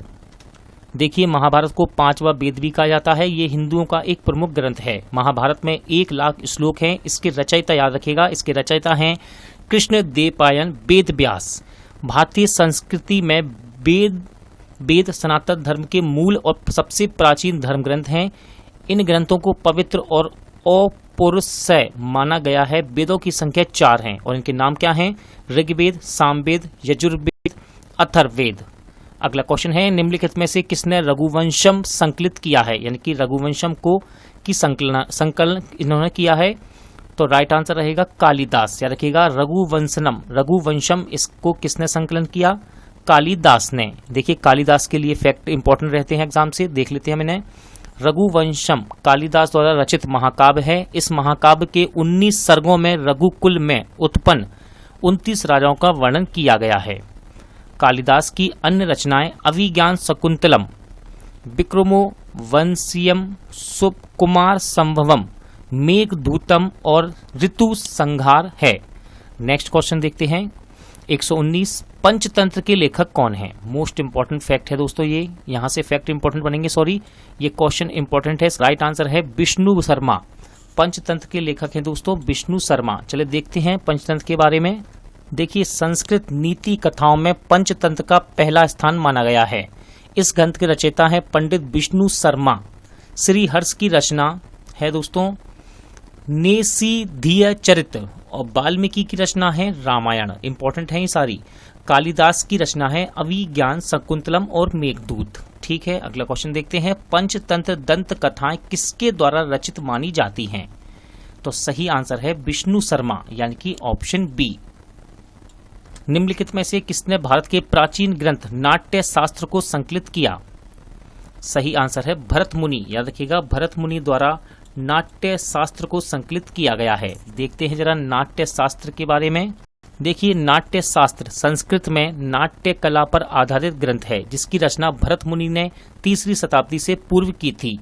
[SPEAKER 1] देखिए महाभारत को पांचवा वेद भी कहा जाता है। ये हिंदुओं का एक प्रमुख ग्रंथ है। महाभारत में 1,00,000 श्लोक हैं। इसके रचयिता याद रखिएगा, इसके रचयिता हैं कृष्ण देवपायन वेद व्यास। भारतीय संस्कृति में वेद सनातन धर्म के मूल और सबसे प्राचीन धर्म ग्रंथ हैं। इन ग्रंथों को पवित्र और अपौरुषेय माना गया है। वेदों की संख्या 4 हैं और इनके नाम क्या हैं? ऋग्वेद, सामवेद, यजुर्वेद, अथर्ववेद। अगला क्वेश्चन है, निम्नलिखित में से किसने रघुवंशम संकलित किया है? यानी कि रघुवंशम को की संकलन इन्होंने किया है। तो राइट आंसर रहेगा कालिदास। याद रखिएगा रघुवंशम इसको किसने संकलन किया? कालिदास ने। देखिए कालिदास के लिए फैक्ट इंपॉर्टेंट रहते हैं एग्जाम से, देख लेते हैं हम इन्हें। रघुवंशम कालिदास द्वारा रचित महाकाव्य है। इस महाकाव्य के 19 सर्गों में रघुकुल में उत्पन्न 29 राजाओं का वर्णन किया गया है। कालिदास की अन्य रचनाएं अभिज्ञान शकुंतलम, विक्रमो वंशियम, सुकुमार संभवम, मेघदूतम और ऋतु संहार है। नेक्स्ट क्वेश्चन देखते हैं, 119 पंचतंत्र के लेखक कौन है? मोस्ट इंपॉर्टेंट फैक्ट है दोस्तों, ये यहां से फैक्ट इंपॉर्टेंट बनेंगे, सॉरी ये क्वेश्चन इंपॉर्टेंट है। राइट आंसर है विष्णु शर्मा। पंचतंत्र के लेखक हैं दोस्तों विष्णु शर्मा। चलिए देखते हैं पंचतंत्र के बारे में। देखिए संस्कृत नीति कथाओं में पंचतंत्र का पहला स्थान माना गया है। इस ग्रंथ के रचयिता है पंडित विष्णु शर्मा। श्री हर्ष की रचना है दोस्तों नेसीधीय चरित्र और वाल्मीकि की रचना है रामायण। इंपॉर्टेंट है ये सारी। कालिदास की रचना है अभिज्ञान शकुंतलम और मेघदूत। ठीक है, अगला क्वेश्चन देखते हैं, पंचतंत्र दंत कथाएं किसके द्वारा रचित मानी जाती हैं? तो सही आंसर है विष्णु शर्मा, यानी कि ऑप्शन बी। निम्नलिखित में से किसने भारत के प्राचीन ग्रंथ नाट्य शास्त्र को संकलित किया? सही आंसर है भरत मुनि। याद रखिएगा भरत मुनि द्वारा नाट्य शास्त्र को संकलित किया गया है। देखते हैं जरा नाट्य शास्त्र के बारे में। देखिए नाट्य शास्त्र संस्कृत में नाट्य कला पर आधारित ग्रंथ है, जिसकी रचना भरत मुनि ने 3री शताब्दी से पूर्व की थी।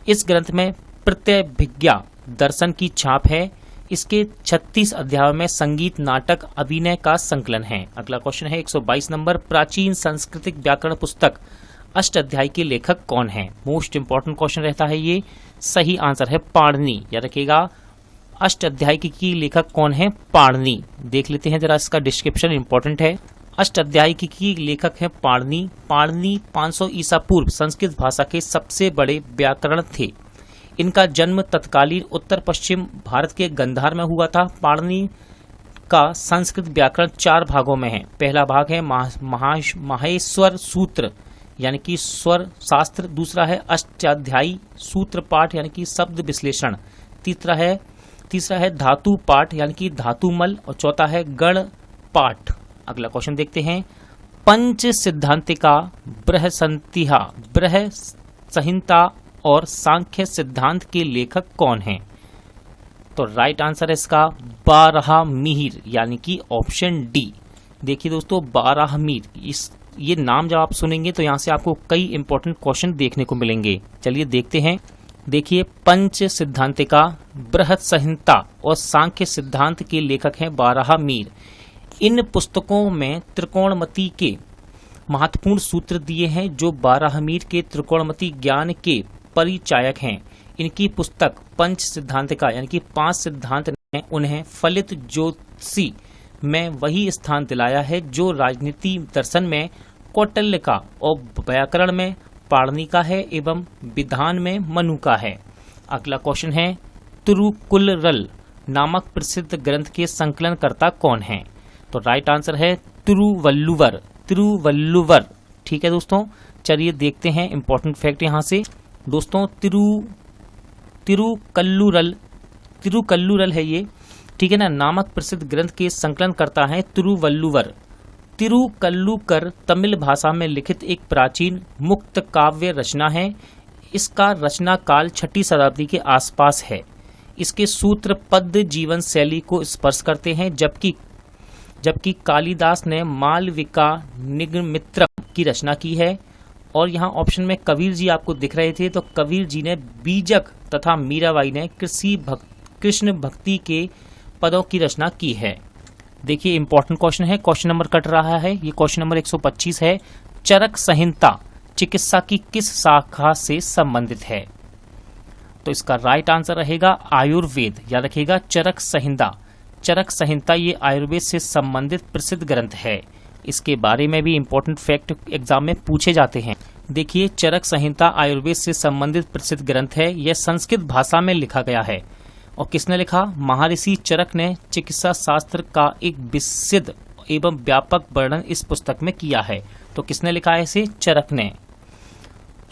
[SPEAKER 1] इस ग्रंथ में प्रत्यभिज्ञा दर्शन की छाप है। इसके 36 अध्यायों में संगीत, नाटक, अभिनय का संकलन है। अगला क्वेश्चन है 122 नंबर, प्राचीन सांस्कृतिक व्याकरण पुस्तक अष्टाध्यायी के लेखक कौन है? मोस्ट इंपॉर्टेंट क्वेश्चन रहता है ये। सही आंसर है पाणिनि। याद रखिएगा अष्टाध्यायी की लेखक कौन है? पाणिनि। देख लेते हैं जरा, इसका डिस्क्रिप्शन इंपॉर्टेंट है। अष्टाध्यायी की लेखक है पाणिनि। पाणिनि 500 ईसा पूर्व संस्कृत भाषा के सबसे बड़े व्याकरण थे। इनका जन्म तत्कालीन उत्तर पश्चिम भारत के गंधार में हुआ था। पाणिनि का संस्कृत व्याकरण 4 भागों में है। पहला भाग है माहेश्वर सूत्र यानी कि स्वर शास्त्र। दूसरा है अष्टाध्यायी सूत्र पाठ यानी कि शब्द विश्लेषण। तीसरा है धातु पाठ यानी कि धातुमल। और चौथा है गण पाठ। अगला क्वेश्चन देखते हैं, पंच सिद्धांतिका, बृहद संहिता और सांख्य सिद्धांत के लेखक कौन हैं? तो राइट आंसर है इसका बारहमीर यानी कि ऑप्शन डी। देखिए दोस्तों बारहमीर, ये नाम जब आप सुनेंगे तो यहाँ से आपको कई इंपॉर्टेंट क्वेश्चन देखने को मिलेंगे। चलिए देखते हैं। देखिए पंच सिद्धांतिका, बृहद संहिता और सांख्य सिद्धांत के लेखक हैं बारहमीर। इन पुस्तकों में त्रिकोणमिति के महत्वपूर्ण सूत्र दिए हैं जो बारहमीर के त्रिकोणमिति ज्ञान के परिचायक हैं। इनकी पुस्तक पंच सिद्धांतिका यानी कि 5 सिद्धांत ने उन्हें फलित ज्योतिषी में वही स्थान दिलाया है जो राजनीति दर्शन में कौटिल्य का और व्याकरण में पाणिनि का है एवं विधान में मनु का है। अगला क्वेश्चन है, तिरुकुल्लुरल नामक प्रसिद्ध ग्रंथ के संकलनकर्ता कौन है? तो राइट आंसर है तिरुवल्लुवर। तिरुवल्लुवर, ठीक है दोस्तों। चलिए देखते हैं इंपॉर्टेंट फैक्ट यहाँ से दोस्तों। तिरुकल्लुरल है ये, ठीक है ना, नामक प्रसिद्ध ग्रंथ के संकलनकर्ता हैं तिरुवल्लुवर। तिरुकल्लुकर तमिल भाषा में लिखित एक प्राचीन मुक्त काव्य रचना है। इसका रचना काल 6वीं शताब्दी के आसपास है। इसके सूत्र पद्य जीवन शैली को स्पर्श करते हैं, जबकि कालिदास ने मालविका निगमित्रम की रचना की है। और यहाँ ऑप्शन में कबीर जी आपको दिख रहे थे, तो कबीर जी ने बीजक तथा मीराबाई ने कृष्ण भक्ति के पदों की रचना की है। देखिए इंपॉर्टेंट क्वेश्चन है, क्वेश्चन नंबर कट रहा है, ये क्वेश्चन नंबर 125 है। चरक संहिता चिकित्सा की किस शाखा से संबंधित है? तो इसका राइट आंसर रहेगा आयुर्वेद। याद रखिएगा, चरक संहिता ये आयुर्वेद से संबंधित प्रसिद्ध ग्रंथ है। इसके बारे में भी इंपॉर्टेंट फैक्ट एग्जाम में पूछे जाते हैं। देखिए, चरक संहिता आयुर्वेद से संबंधित प्रसिद्ध ग्रंथ है। यह संस्कृत भाषा में लिखा गया है। और किसने लिखा? महर्षि चरक ने चिकित्सा शास्त्र का एक विशद एवं व्यापक वर्णन इस पुस्तक में किया है। तो किसने लिखा है इसे? चरक ने।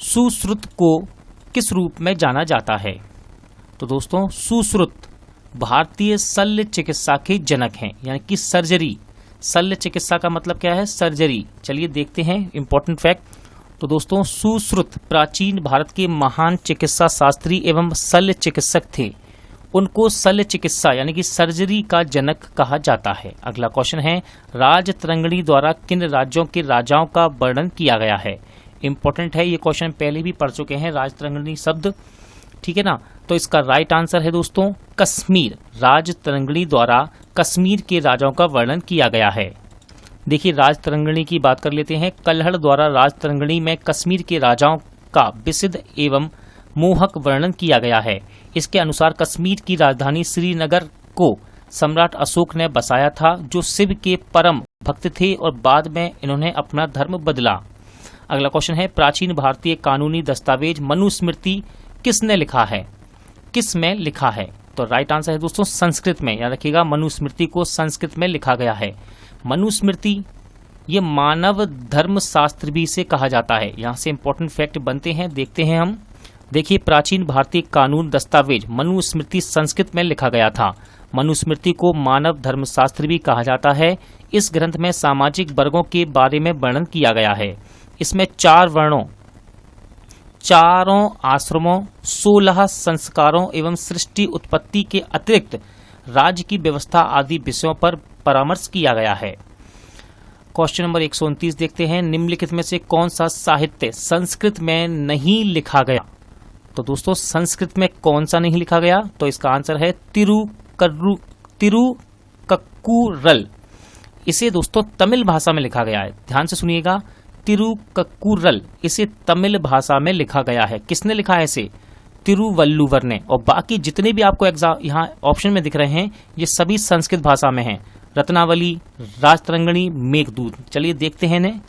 [SPEAKER 1] सुश्रुत को किस रूप में जाना जाता है? तो दोस्तों, सुश्रुत भारतीय शल्य चिकित्सा के जनक हैं, यानी कि सर्जरी। शल्य चिकित्सा का मतलब क्या है? सर्जरी। चलिए देखते हैं इंपॉर्टेंट फैक्ट। तो दोस्तों, सुश्रुत प्राचीन भारत के महान चिकित्सा शास्त्री एवं शल्य चिकित्सक थे। उनको शल्य चिकित्सा यानी कि सर्जरी का जनक कहा जाता है। अगला क्वेश्चन है, राजतरंगिणी द्वारा किन राज्यों के राजाओं का वर्णन किया गया है? इंपॉर्टेंट है, ये क्वेश्चन पहले भी पढ़ चुके हैं, राजतरंगिणी शब्द, ठीक है ना। तो इसका राइट आंसर है दोस्तों कश्मीर। राजतरंगिणी द्वारा कश्मीर के राजाओं का वर्णन किया गया है। देखिए, राजतरंगिणी की बात कर लेते हैं। कल्हड़ द्वारा राजतरंगिणी में कश्मीर के राजाओं का विशद एवं मोहक वर्णन किया गया है। इसके अनुसार कश्मीर की राजधानी श्रीनगर को सम्राट अशोक ने बसाया था, जो शिव के परम भक्त थे और बाद में इन्होंने अपना धर्म बदला। अगला क्वेश्चन है, प्राचीन भारतीय कानूनी दस्तावेज मनुस्मृति किसने लिखा है? किस में लिखा है? तो राइट आंसर है दोस्तों संस्कृत में। याद रखिएगा, मनुस्मृति को संस्कृत में लिखा गया है। मनुस्मृति ये मानव धर्म शास्त्र भी इसे कहा जाता है। यहाँ से इंपॉर्टेंट फैक्ट बनते हैं, देखते हैं हम। देखिए, प्राचीन भारतीय कानून दस्तावेज मनुस्मृति संस्कृत में लिखा गया था। मनुस्मृति को मानव धर्मशास्त्र भी कहा जाता है। इस ग्रंथ में सामाजिक वर्गों के बारे में वर्णन किया गया है। इसमें 4 वर्णों, 4 आश्रमों, 16 संस्कारों एवं सृष्टि उत्पत्ति के अतिरिक्त राज्य की व्यवस्था आदि विषयों पर परामर्श किया गया है। क्वेश्चन नंबर 129 देखते हैं, निम्नलिखित में से कौन सा साहित्य संस्कृत में नहीं लिखा गया? तो दोस्तों, संस्कृत में कौन सा नहीं लिखा गया? तो इसका आंसर है तिरुकक्कुरल। इसे दोस्तों तमिल भाषा में लिखा गया है। ध्यान से सुनिएगा, तिरुकक्कुरल इसे तमिल भाषा में लिखा गया है। किसने लिखा है इसे? तिरुवल्लुवर ने। और बाकी जितने भी आपको एग्जाम यहाँ ऑप्शन में दिख रहे हैं, ये सभी संस्कृत भाषा में हैं। रत्नावली, राजतरंगिणी, मेघदूत। चलिए देखते हैं इन्हें।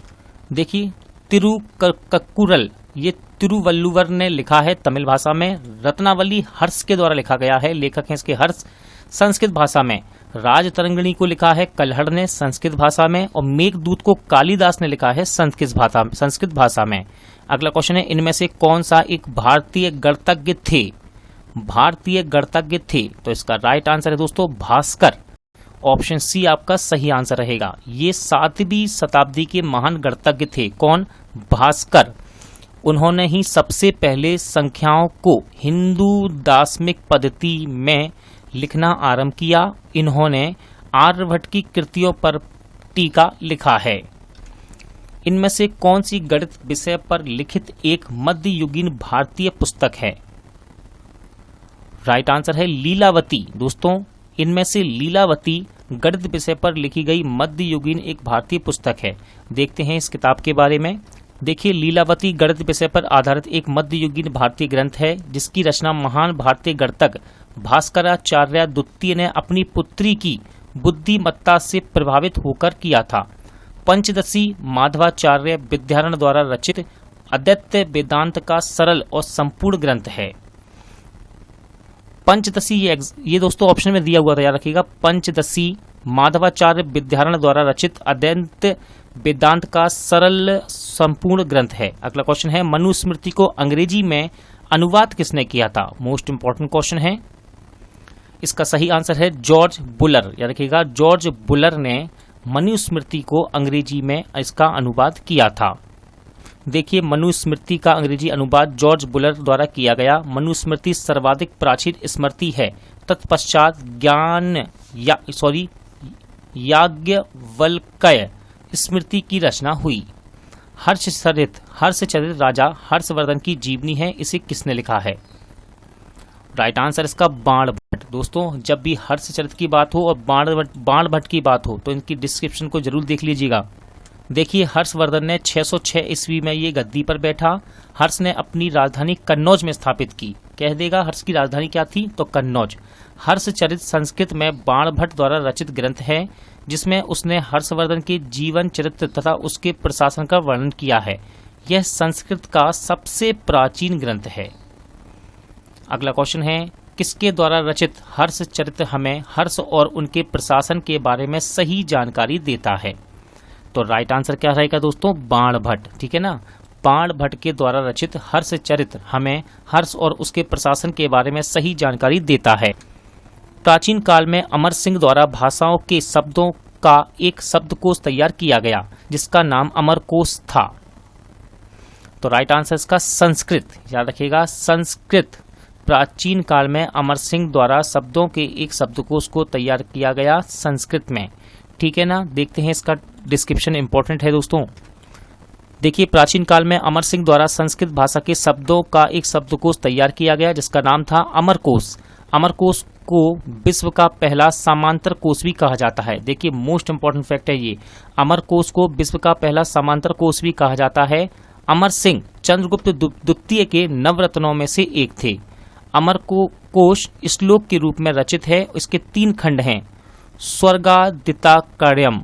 [SPEAKER 1] देखिए, तिरुकक्कुरल ये तिरुवल्लुवर ने लिखा है तमिल भाषा में। रत्नावली हर्ष के द्वारा लिखा गया है, लेखक हैं इसके हर्ष, संस्कृत भाषा में। राजतरंगिणी को लिखा है कल्हड़ ने संस्कृत भाषा में, और मेघदूत को कालिदास ने लिखा है संस्कृत भाषा में। अगला क्वेश्चन है, इनमें से कौन सा एक भारतीय गणितज्ञ थे? भारतीय गणितज्ञ थे, तो इसका राइट आंसर है दोस्तों भास्कर। ऑप्शन सी आपका सही आंसर रहेगा। ये 7वीं शताब्दी के महान गणितज्ञ थे। कौन? भास्कर। उन्होंने ही सबसे पहले संख्याओं को हिंदू दार्शनिक पद्धति में लिखना आरंभ किया। इन्होंने आर्यभट्ट की कृतियों पर टीका लिखा है। इनमें से कौन सी गणित विषय पर लिखित एक मध्ययुगीन भारतीय पुस्तक है? राइट आंसर है लीलावती। दोस्तों, इनमें से लीलावती गणित विषय पर लिखी गई मध्ययुगीन एक भारतीय पुस्तक है। देखते हैं इस किताब के बारे में। देखिए, लीलावती गणित विषय पर आधारित एक मध्ययुगीन भारतीय ग्रंथ है, जिसकी रचना महान भारतीय गणितज्ञ भास्कराचार्य द्वितीय ने अपनी पुत्री की बुद्धिमत्ता से प्रभावित होकर किया था। पंचदशी माधवाचार्य विद्यारण द्वारा रचित अद्वैत वेदांत का सरल और संपूर्ण ग्रंथ है। पंचदशी ये दोस्तों ऑप्शन में दिया हुआ था, याद रखिएगा। पंचदशी माधवाचार्य विद्यारण द्वारा रचित अद्वैत वेदांत का सरल संपूर्ण ग्रंथ है। अगला क्वेश्चन है, मनुस्मृति को अंग्रेजी में अनुवाद किसने किया था? मोस्ट इंपॉर्टेंट क्वेश्चन है। इसका सही आंसर है जॉर्ज बुलर। याद रखिएगा, जॉर्ज बुलर ने मनुस्मृति को अंग्रेजी में इसका अनुवाद किया था। देखिए, मनुस्मृति का अंग्रेजी अनुवाद जॉर्ज बुलर द्वारा किया गया। मनुस्मृति सर्वाधिक प्राचीन स्मृति है। तत्पश्चात याज्ञवल्क्य स्मृति की रचना हुई। हर्षचरित राजा हर्षवर्धन की जीवनी है। इसे किसने लिखा है? राइट आंसर इसका बाणभट्ट। दोस्तों, जब भी हर्षचरित की बात हो और बाणभट्ट की बात हो तो इनकी डिस्क्रिप्शन को जरूर देख लीजिएगा। देखिए, हर्षवर्धन ने 606 ईस्वी में ये गद्दी पर बैठा। हर्ष ने अपनी राजधानी कन्नौज में स्थापित की। कह देगा हर्ष की राजधानी क्या थी, तो कन्नौज। हर्षचरित संस्कृत में बाणभट्ट द्वारा रचित ग्रंथ है, जिसमें उसने हर्षवर्धन के जीवन चरित्र तथा उसके प्रशासन का वर्णन किया है। यह संस्कृत का सबसे प्राचीन ग्रंथ है। अगला क्वेश्चन है, किसके द्वारा रचित हर्षचरित्र हमें हर्ष और उनके प्रशासन के बारे में सही जानकारी देता है? तो राइट आंसर क्या रहेगा दोस्तों? बाणभट्ट। ठीक है ना, बाणभट्ट के द्वारा रचित हर्षचरित्र हमें हर्ष और उसके प्रशासन के बारे में सही जानकारी देता है। प्राचीन काल में अमर सिंह द्वारा भाषाओं के शब्दों का एक शब्दकोश तैयार किया गया, जिसका नाम अमरकोश था। तो राइट आंसर इसका संस्कृत। याद रखिएगा, संस्कृत। प्राचीन काल में अमर सिंह द्वारा शब्दों के एक शब्दकोश को तैयार किया गया संस्कृत में। ठीक है ना, देखते हैं इसका डिस्क्रिप्शन इंपॉर्टेंट है दोस्तों। देखिए, प्राचीन काल में अमर सिंह द्वारा संस्कृत भाषा के शब्दों का एक शब्दकोश तैयार किया गया, जिसका नाम था अमरकोश। अमरकोश को विश्व का पहला समांतर कोश भी कहा जाता है। देखिए, मोस्ट इंपॉर्टेंट फैक्ट है ये, अमरकोश को विश्व का पहला समांतर कोश भी कहा जाता है। अमर सिंह चंद्रगुप्त द्वितीय के नवरत्नों में से एक थे। अमरकोश श्लोक के रूप में रचित है। इसके 3 खंड हैं, स्वर्गादिताकड्यम,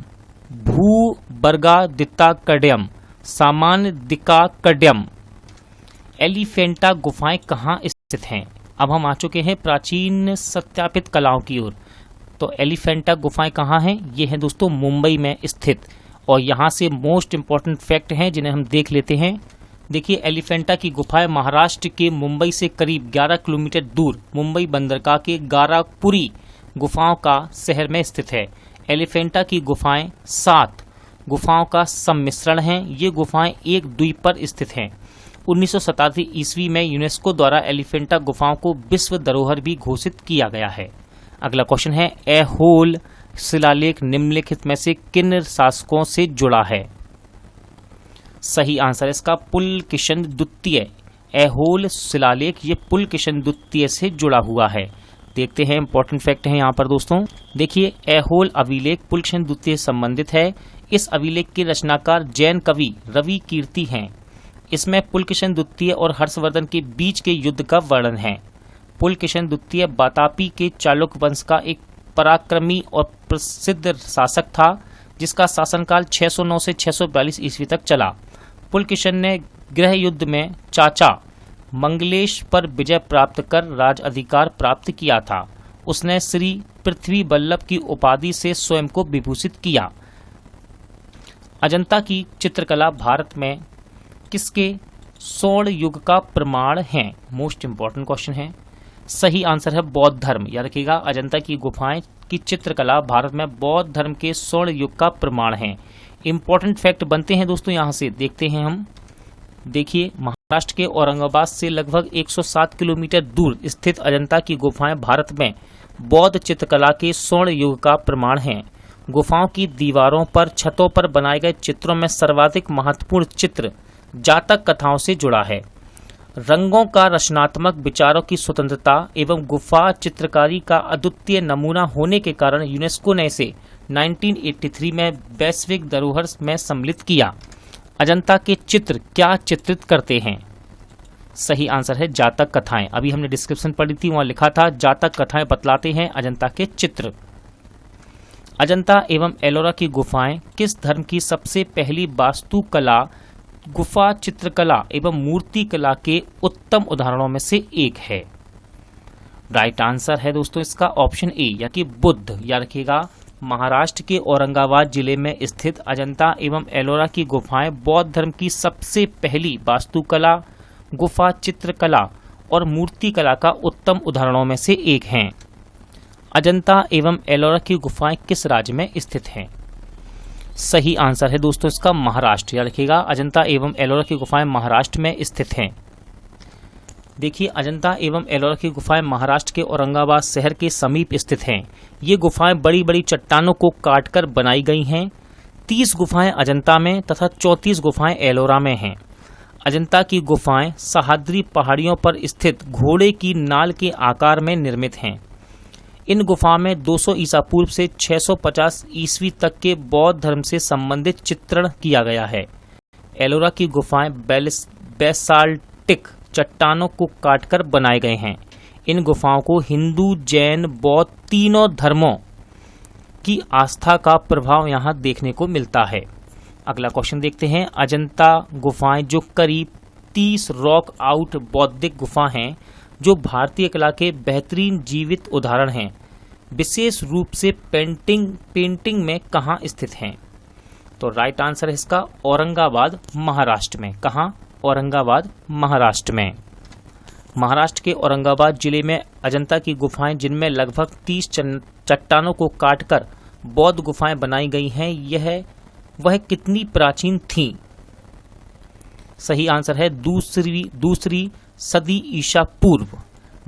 [SPEAKER 1] भूवर्गादिताकड्यम, सामान्यदिकाकड्यम। एलिफेंटा गुफाएं कहाँ स्थित हैं? अब हम आ चुके हैं प्राचीन सत्यापित कलाओं की ओर। तो एलिफेंटा गुफाएं कहाँ हैं? ये हैं दोस्तों मुंबई में स्थित। और यहाँ से मोस्ट इंपॉर्टेंट फैक्ट हैं जिन्हें हम देख लेते हैं। देखिए, एलिफेंटा की गुफाएं महाराष्ट्र के मुंबई से करीब 11 किलोमीटर दूर मुंबई बंदरगाह के गारापुरी गुफाओं का शहर में स्थित है। एलिफेंटा की गुफाएं 7 गुफाओं का सम्मिश्रण हैं। ये गुफाएं एक द्वीप पर स्थित हैं। 1987 ईस्वी में यूनेस्को द्वारा एलिफेंटा गुफाओं को विश्व धरोहर भी घोषित किया गया है। अगला क्वेश्चन है, ऐहोल शिलालेख निम्नलिखित में से किन शासकों से जुड़ा है? सही आंसर इसका पुलकेशिन द्वितीय। ऐहोल शिलालेख ये पुलकेशिन द्वितीय से जुड़ा हुआ है। देखते हैं, इंपॉर्टेंट फैक्ट है यहाँ पर दोस्तों। देखिए, ऐहोल अभिलेख पुलकेशिन द्वितीय से संबंधित है। इस अभिलेख के रचनाकार जैन कवि रवि कीर्ति हैं। इसमें पुलकेशिन द्वितीय और हर्षवर्धन के बीच के युद्ध का वर्णन है। पुलकेशिन द्वितीय वातापी के चालुक्य वंश का एक पराक्रमी और प्रसिद्ध शासक था, जिसका शासनकाल 609 से 642 ईस्वी तक चला। पुलकेशिन ने गृह युद्ध में चाचा मंगलेश पर विजय प्राप्त कर राज अधिकार प्राप्त किया था। उसने श्री पृथ्वी वल्लभ की उपाधि से स्वयं को विभूषित किया। अजंता की चित्रकला भारत में किसके स्वर्ण युग का प्रमाण है? मोस्ट इंपॉर्टेंट क्वेश्चन है। सही आंसर है बौद्ध धर्म। याद रखिएगा, अजंता की गुफाएं की चित्रकला भारत में बौद्ध धर्म के स्वर्ण युग का प्रमाण है। इंपॉर्टेंट फैक्ट बनते हैं दोस्तों, यहाँ से देखते हैं हम। देखिए, महाराष्ट्र के औरंगाबाद से लगभग 107 किलोमीटर दूर स्थित अजंता की गुफाएं भारत में बौद्ध चित्रकला के स्वर्ण युग का प्रमाण हैं। गुफाओं की दीवारों पर, छतों पर बनाए गए चित्रों में सर्वाधिक महत्वपूर्ण चित्र जातक कथाओं से जुड़ा है। रंगों का रचनात्मक विचारों की स्वतंत्रता एवं गुफा चित्रकारी का अद्वितीय नमूना होने के कारण यूनेस्को ने इसे 1983 में वैश्विक धरोहर में सम्मिलित किया। अजंता के चित्र क्या चित्रित करते हैं? सही आंसर है जातक कथाएं। अभी हमने डिस्क्रिप्शन पढ़ी थी, वहां लिखा था जातक कथाएं बतलाते हैं अजंता के चित्र। अजंता एवं एलोरा की गुफाएं किस धर्म की सबसे पहली वास्तुकला, गुफा चित्रकला एवं मूर्ति कला के उत्तम उदाहरणों में से एक है? राइट आंसर है दोस्तों इसका ऑप्शन ए, या कि बुद्ध। याद रखिएगा, महाराष्ट्र के औरंगाबाद जिले में स्थित अजंता एवं एलोरा की गुफाएं बौद्ध धर्म की सबसे पहली वास्तुकला, गुफा चित्रकला और मूर्ति कला का उत्तम उदाहरणों में से एक हैं। अजंता एवं एलोरा की गुफाएं किस राज्य में स्थित हैं? सही आंसर है दोस्तों इसका महाराष्ट्र। याद रखिएगा, अजंता एवं एलोरा की गुफाएं महाराष्ट्र में स्थित हैं। देखिए, अजंता एवं एलोरा की गुफाएं महाराष्ट्र के औरंगाबाद शहर के समीप स्थित हैं। ये गुफाएं बड़ी बड़ी चट्टानों को काटकर बनाई गई हैं। 30 गुफाएं अजंता में तथा 34 गुफाएं एलोरा में हैं। अजंता की गुफाएं सह्याद्री पहाड़ियों पर स्थित घोड़े की नाल के आकार में निर्मित हैं। इन गुफाओं में 200 ईसा पूर्व से 650 ईस्वी तक के बौद्ध धर्म से संबंधित चित्रण किया गया है। एलोरा की गुफाएं बेसाल्टिक चट्टानों को काटकर बनाए गए हैं। इन गुफाओं को हिंदू, जैन, बौद्ध तीनों धर्मों की आस्था का प्रभाव यहाँ देखने को मिलता है। अगला क्वेश्चन देखते हैं। अजंता गुफाएं जो करीब 30 रॉक आउट बौद्धिक गुफा हैं, जो भारतीय कला के बेहतरीन जीवित उदाहरण हैं, विशेष रूप से पेंटिंग में कहाँ स्थित हैं? तो राइट आंसर है इसका औरंगाबाद महाराष्ट्र में। कहाँ? औरंगाबाद महाराष्ट्र में। महाराष्ट्र के औरंगाबाद जिले में अजंता की गुफाएं, जिनमें लगभग 30 चट्टानों को काटकर बौद्ध गुफाएं बनाई गई हैं, वह कितनी प्राचीन थीं? सही आंसर है दूसरी सदी ईसा पूर्व।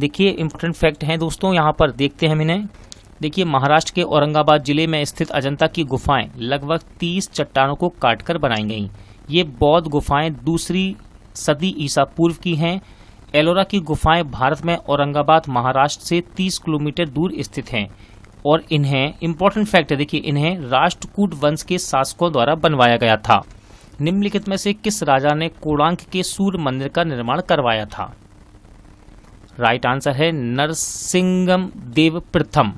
[SPEAKER 1] देखिए, इंपॉर्टेंट फैक्ट हैं दोस्तों, यहाँ पर देखते हैं हम इन्हें। देखिए, महाराष्ट्र के औरंगाबाद जिले में स्थित अजंता की गुफाएं लगभग 30 चट्टानों को काटकर बनाई गई। ये बौद्ध गुफाएं दूसरी सदी ईसा पूर्व की हैं। एलोरा की गुफाएं भारत में औरंगाबाद महाराष्ट्र से 30 किलोमीटर दूर स्थित हैं और इन्हें, इंपॉर्टेंट फैक्ट है देखिए, इन्हें राष्ट्रकूट वंश के शासकों द्वारा बनवाया गया था। निम्नलिखित में से किस राजा ने कोणार्क के सूर्य मंदिर का निर्माण करवाया था? राइट आंसर है नरसिंगम देव प्रथम।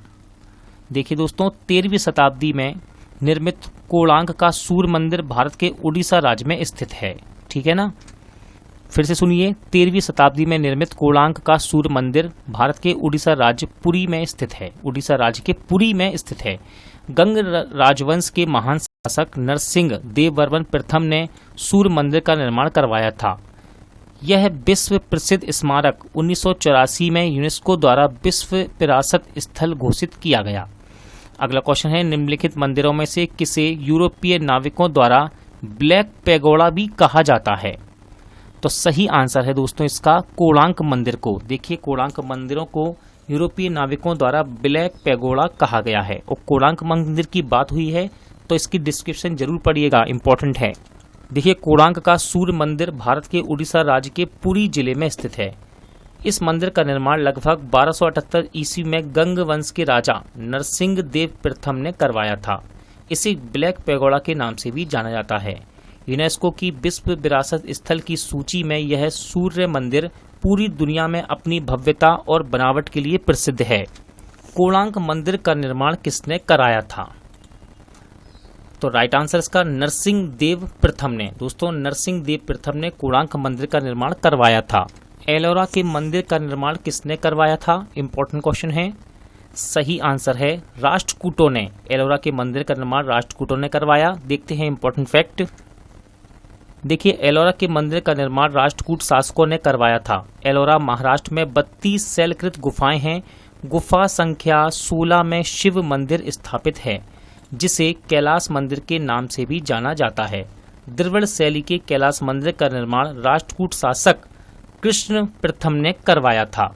[SPEAKER 1] देखिए दोस्तों, 13वीं शताब्दी में निर्मित कोणार्क का सूर्य मंदिर भारत के उड़ीसा राज्य में स्थित है। ठीक है ना? फिर से सुनिए, 13वीं शताब्दी में निर्मित कोणार्क का सूर्य मंदिर भारत के उड़ीसा राज्य पुरी में स्थित है। उड़ीसा राज्य के पुरी में स्थित है। गंग राजवंश के महान शासक नरसिंह देववर्मन प्रथम ने सूर्य मंदिर का निर्माण करवाया था। यह विश्व प्रसिद्ध स्मारक 1984 में यूनेस्को द्वारा विश्व विरासत स्थल घोषित किया गया। अगला क्वेश्चन है, निम्नलिखित मंदिरों में से किसे यूरोपीय नाविकों द्वारा ब्लैक पैगोडा भी कहा जाता है? तो सही आंसर है दोस्तों इसका कोणार्क मंदिर को। देखिए, कोणार्क मंदिरों को यूरोपीय नाविकों द्वारा ब्लैक पैगोडा कहा गया है। और कोणार्क मंदिर की बात हुई है तो इसकी डिस्क्रिप्शन जरूर पढ़िएगा, इंपॉर्टेंट है। देखिए, कोणार्क का सूर्य मंदिर भारत के उड़ीसा राज्य के पुरी जिले में स्थित है। इस मंदिर का निर्माण लगभग 1278 ईस्वी में गंग वंश के राजा नरसिंह देव प्रथम ने करवाया था। इसे ब्लैक पैगोडा के नाम से भी जाना जाता है। यूनेस्को की विश्व विरासत स्थल की सूची में यह सूर्य मंदिर पूरी दुनिया में अपनी भव्यता और बनावट के लिए प्रसिद्ध है। कोणार्क मंदिर का निर्माण किसने कराया था? तो राइट आंसर इसका नरसिंह देव प्रथम ने। दोस्तों, नरसिंह देव प्रथम ने कोणार्क मंदिर का निर्माण करवाया था। एलोरा के मंदिर का निर्माण किसने करवाया था? इंपॉर्टेंट क्वेश्चन है। सही आंसर है राष्ट्रकूटों ने। एलोरा के मंदिर का निर्माण राष्ट्रकूटों ने करवाया। देखते हैं इंपॉर्टेंट फैक्ट। देखिए, एलोरा के मंदिर का निर्माण राष्ट्रकूट शासकों ने करवाया था। एलोरा महाराष्ट्र में 32 शैलकृत गुफाएं हैं। गुफा संख्या 16 में शिव मंदिर स्थापित है, जिसे कैलाश मंदिर के नाम से भी जाना जाता है। द्रविड़ शैली के कैलाश मंदिर का निर्माण राष्ट्रकूट शासक कृष्ण प्रथम ने करवाया था।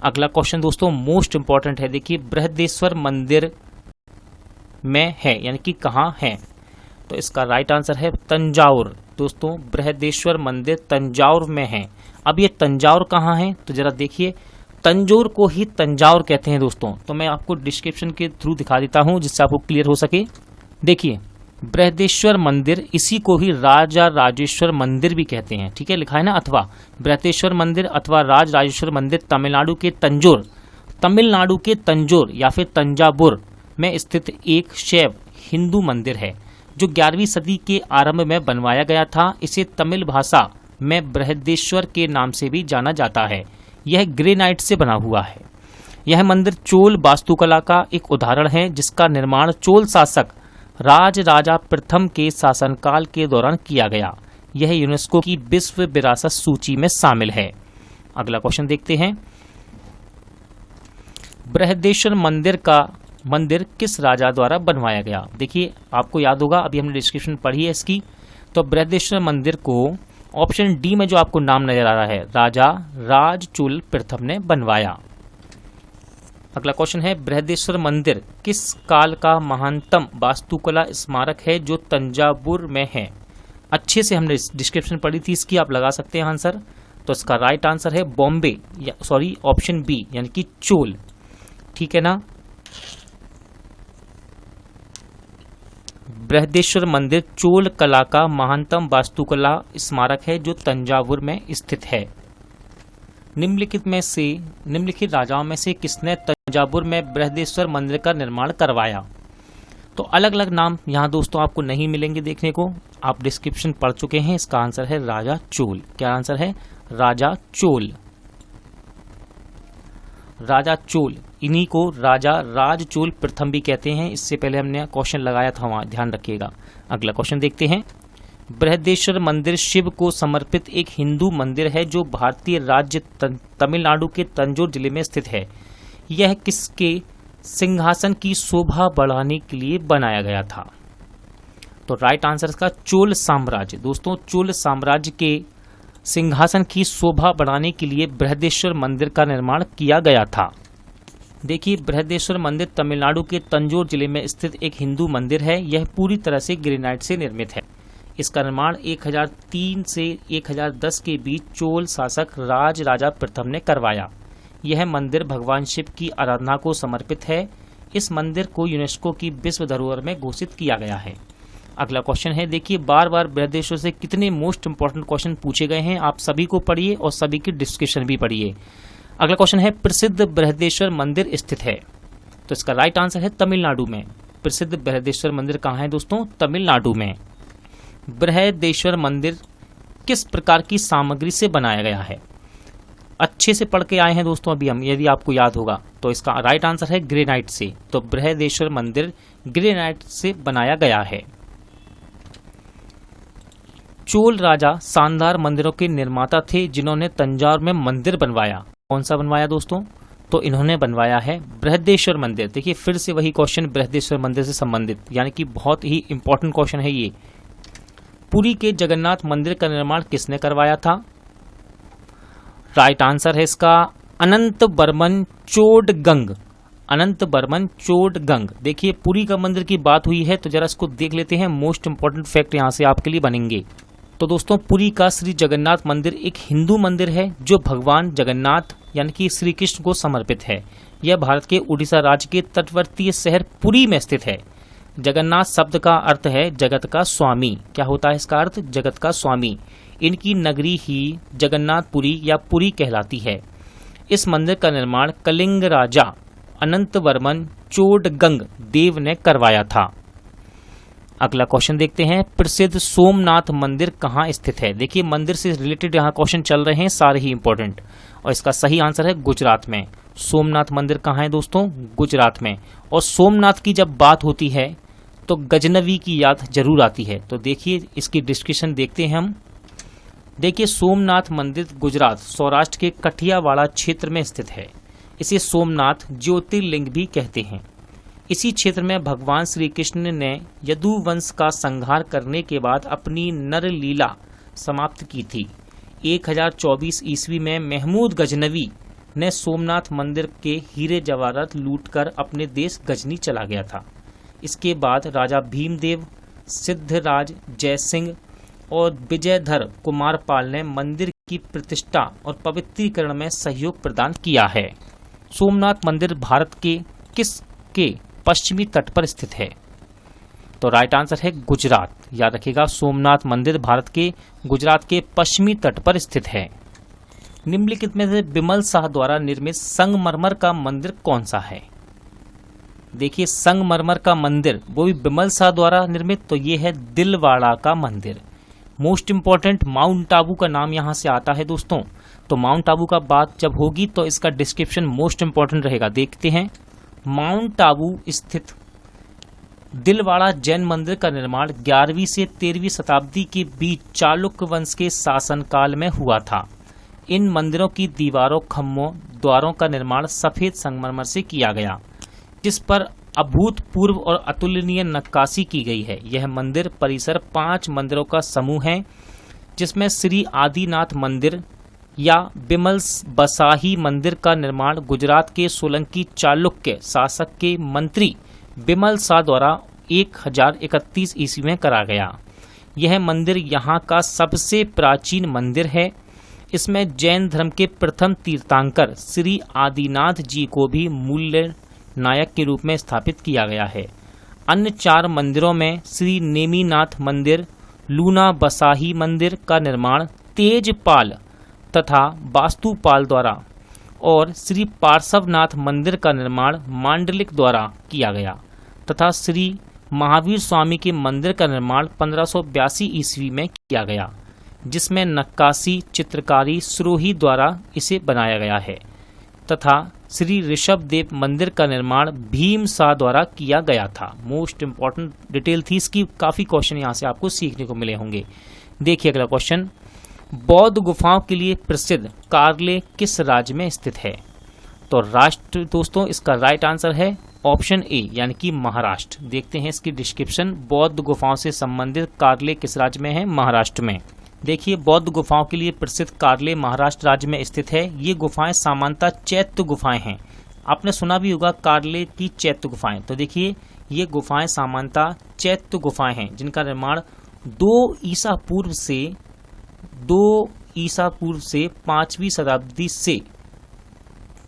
[SPEAKER 1] अगला क्वेश्चन दोस्तों मोस्ट इंपॉर्टेंट है। देखिए, बृहदेश्वर मंदिर में है, यानी कि कहाँ है? तो इसका राइट आंसर है तंजावुर। दोस्तों बृहदेश्वर मंदिर तंजाउर में है। अब ये तंजाउर कहाँ है तो जरा देखिए, तंजौर को ही तंजाउर कहते हैं दोस्तों। तो मैं आपको डिस्क्रिप्शन के थ्रू दिखा देता हूँ जिससे आपको क्लियर हो सके। देखिए बृहदेश्वर मंदिर, इसी को ही राजा राजेश्वर मंदिर भी कहते हैं, ठीक है, लिखा है ना, अथवा बृहदेश्वर मंदिर अथवा राज राजेश्वर मंदिर तमिलनाडु के तंजौर या फिर तंजावुर में स्थित एक शैव हिंदू मंदिर है जो 11वीं सदी के आरंभ में बनवाया गया था। इसे तमिल भाषा में बृहदेश्वर के नाम से भी जाना जाता है। यह ग्रेनाइट से बना हुआ है। यह मंदिर चोल वास्तुकला का एक उदाहरण है जिसका निर्माण चोल शासक राज राजा प्रथम के शासनकाल के दौरान किया गया। यह यूनेस्को की विश्व विरासत सूची में शामिल है। अगला क्वेश्चन देखते हैं, बृहदेश्वर मंदिर किस राजा द्वारा बनवाया गया। देखिए आपको याद होगा, अभी हमने डिस्क्रिप्शन पढ़ी है इसकी। तो बृहदेश्वर मंदिर को ऑप्शन डी में जो आपको नाम नजर आ रहा है, राजा राजचूल प्रथम ने बनवाया। अगला क्वेश्चन है, बृहदेश्वर मंदिर किस काल का महानतम वास्तुकला स्मारक है जो तंजावुर में है। अच्छे से हमने डिस्क्रिप्शन पढ़ी थी इसकी, आप लगा सकते हैं आंसर। तो इसका राइट आंसर है ऑप्शन बी यानी कि चोल, ठीक है ना। बृहदेश्वर मंदिर चोल कला का महानतम वास्तुकला स्मारक है जो तंजावुर में स्थित है। निम्नलिखित राजाओं में से किसने तंजावुर में बृहदेश्वर मंदिर का निर्माण करवाया। तो अलग अलग नाम यहाँ दोस्तों आपको नहीं मिलेंगे देखने को, आप डिस्क्रिप्शन पढ़ चुके हैं। इसका आंसर है राजा चोल। क्या आंसर है? राजा चोल। राजा चोल, इन्हीं को राजा राजचोल प्रथम भी कहते हैं। इससे पहले हमने क्वेश्चन लगाया था, वहां ध्यान रखिएगा। अगला क्वेश्चन देखते हैं, बृहदेश्वर मंदिर शिव को समर्पित एक हिंदू मंदिर है जो भारतीय राज्य तमिलनाडु के तंजौर जिले में स्थित है। यह किसके सिंहासन की शोभा बढ़ाने के लिए बनाया गया था। तो राइट आंसर इसका चोल साम्राज्य। दोस्तों चोल साम्राज्य के सिंहासन की शोभा बढ़ाने के लिए बृहदेश्वर मंदिर का निर्माण किया गया था। देखिए बृहदेश्वर मंदिर तमिलनाडु के तंजौर जिले में स्थित एक हिंदू मंदिर है। यह पूरी तरह से ग्रेनाइट से निर्मित है। इसका निर्माण 1003 से 1010 के बीच चोल शासक राज राजा प्रथम ने करवाया। यह मंदिर भगवान शिव की आराधना को समर्पित है। इस मंदिर को यूनेस्को की विश्व धरोहर में घोषित किया गया है। अगला क्वेश्चन है, देखिए बार बार बृहदेश्वर से कितने मोस्ट इंपॉर्टेंट क्वेश्चन पूछे गए हैं, आप सभी को पढ़िए और सभी की डिस्कशन भी पढ़िए। अगला क्वेश्चन है, प्रसिद्ध बृहदेश्वर मंदिर स्थित है। तो इसका राइट आंसर है तमिलनाडु में। प्रसिद्ध बृहदेश्वर मंदिर कहाँ है दोस्तों? तमिलनाडु में। बृहदेश्वर मंदिर किस प्रकार की सामग्री से बनाया गया है? अच्छे से पढ़ के आए हैं दोस्तों अभी हम, यदि आपको याद होगा तो इसका राइट आंसर है ग्रेनाइट से। तो बृहदेश्वर मंदिर ग्रेनाइट से बनाया गया है। चोल राजा शानदार मंदिरों के निर्माता थे जिन्होंने तंजावुर में मंदिर बनवाया। कौन सा बनवाया दोस्तों? तो इन्होंने बनवाया है बृहदेश्वर मंदिर। देखिए फिर से वही क्वेश्चन बृहदेश्वर मंदिर से संबंधित, यानी कि बहुत ही इंपॉर्टेंट क्वेश्चन है ये। पुरी के जगन्नाथ मंदिर का निर्माण किसने करवाया था? राइट आंसर है इसका अनंत बर्मन चोडगंग। अनंत बर्मन चोडगंग। देखिए पुरी का मंदिर की बात हुई है तो जरा इसको देख लेते हैं। मोस्ट इंपॉर्टेंट फैक्ट यहां से आपके लिए बनेंगे। तो दोस्तों पुरी का श्री जगन्नाथ मंदिर एक हिंदू मंदिर है जो भगवान जगन्नाथ यानी कि श्री कृष्ण को समर्पित है। यह भारत के उड़ीसा राज्य के तटवर्ती शहर पुरी में स्थित है। जगन्नाथ शब्द का अर्थ है जगत का स्वामी। क्या होता है इसका अर्थ? जगत का स्वामी। इनकी नगरी ही जगन्नाथपुरी या पुरी कहलाती है। इस मंदिर का निर्माण कलिंग राजा अनंत वर्मन चोडगंग देव ने करवाया था। अगला क्वेश्चन देखते हैं, प्रसिद्ध सोमनाथ मंदिर कहाँ स्थित है? देखिए मंदिर से रिलेटेड यहाँ क्वेश्चन चल रहे हैं सारे ही इंपॉर्टेंट, और इसका सही आंसर है गुजरात में। सोमनाथ मंदिर कहाँ है दोस्तों? गुजरात में। और सोमनाथ की जब बात होती है तो गजनवी की याद जरूर आती है। तो देखिए इसकी डिस्क्रिप्शन देखते हैं हम। देखिए सोमनाथ मंदिर गुजरात सौराष्ट्र के कठियावाड़ा क्षेत्र में स्थित है। इसे सोमनाथ ज्योतिर्लिंग भी कहते हैं। इसी क्षेत्र में भगवान श्री कृष्ण ने यदुवंश का संहार करने के बाद अपनी नरलीला समाप्त की थी। 1024 ईस्वी में महमूद गजनवी ने सोमनाथ मंदिर के हीरे जवाहरात लूटकर अपने देश गजनी चला गया था। इसके बाद राजा भीमदेव, सिद्धराज जयसिंह, और विजयधर कुमारपाल ने मंदिर की प्रतिष्ठा और पवित्रीकरण में सहयोग प्रदान किया है? सोमनाथ मंदिर भारत के किस के पश्चिमी तट पर स्थित है? तो राइट आंसर है गुजरात। याद रखिएगा, सोमनाथ मंदिर भारत के गुजरात के पश्चिमी तट पर स्थित है। निम्नलिखित में से बिमल शाह द्वारा निर्मित संगमरमर का मंदिर कौन सा है? देखिए, संगमरमर का मंदिर वो भी बिमल शाह द्वारा निर्मित, तो ये है दिलवाड़ा का मंदिर। मोस्ट इंपॉर्टेंट, माउंट आबू का नाम यहां से आता है दोस्तों। तो माउंट आबू का बात जब होगी तो इसका डिस्क्रिप्शन मोस्ट इंपॉर्टेंट रहेगा। देखते हैं, माउंट आबू स्थित दिलवाड़ा जैन मंदिर का निर्माण 11वीं से 13वीं शताब्दी के बीच चालुक्य वंश के शासनकाल में हुआ था। इन मंदिरों की दीवारों, खम्भों, द्वारों का निर्माण सफेद संगमरमर से किया गया, जिस पर अभूतपूर्व और अतुलनीय नक्काशी की गई है। यह मंदिर परिसर 5 मंदिरों का समूह है, जिसमें श्री आदिनाथ मंदिर या बिमल बसाही मंदिर का निर्माण गुजरात के सोलंकी चालुक्य शासक के मंत्री बिमल शाह द्वारा 1031 ईस्वी में करा गया। यह मंदिर यहाँ का सबसे प्राचीन मंदिर है। इसमें जैन धर्म के प्रथम तीर्थंकर श्री आदिनाथ जी को भी मूल्य नायक के रूप में स्थापित किया गया है। अन्य 4 मंदिरों में श्री नेमीनाथ मंदिर, लूना बसाही मंदिर का निर्माण तेजपाल तथा वास्तुपाल द्वारा और श्री पार्श्वनाथ मंदिर का निर्माण मांडलिक द्वारा किया गया तथा श्री महावीर स्वामी के मंदिर का निर्माण 1582 ईस्वी में किया गया, जिसमें नक्काशी चित्रकारी सिरोही द्वारा इसे बनाया गया है तथा श्री ऋषभ देव मंदिर का निर्माण भीम शाह द्वारा किया गया था। मोस्ट इंपॉर्टेंट डिटेल थी इसकी, काफी क्वेश्चन यहाँ से आपको सीखने को मिले होंगे। देखिए अगला क्वेश्चन, बौद्ध गुफाओं के लिए प्रसिद्ध कार्ले किस राज्य में स्थित है? तो राष्ट्र दोस्तों इसका राइट आंसर है ऑप्शन ए, यानी कि महाराष्ट्र। देखते हैं इसकी डिस्क्रिप्शन। बौद्ध गुफाओं से संबंधित कार्ले किस राज्य में है? महाराष्ट्र में। देखिए, बौद्ध गुफाओं के लिए प्रसिद्ध कार्ले महाराष्ट्र राज्य में स्थित है। ये गुफाएं सामान्यतः चैत्य गुफाएं हैं। आपने सुना भी होगा कार्ले की चैत्य गुफाएं। तो देखिए, ये गुफाएं सामान्यतः चैत्य गुफाएं हैं, जिनका निर्माण 2 ईसा पूर्व से 5वीं शताब्दी से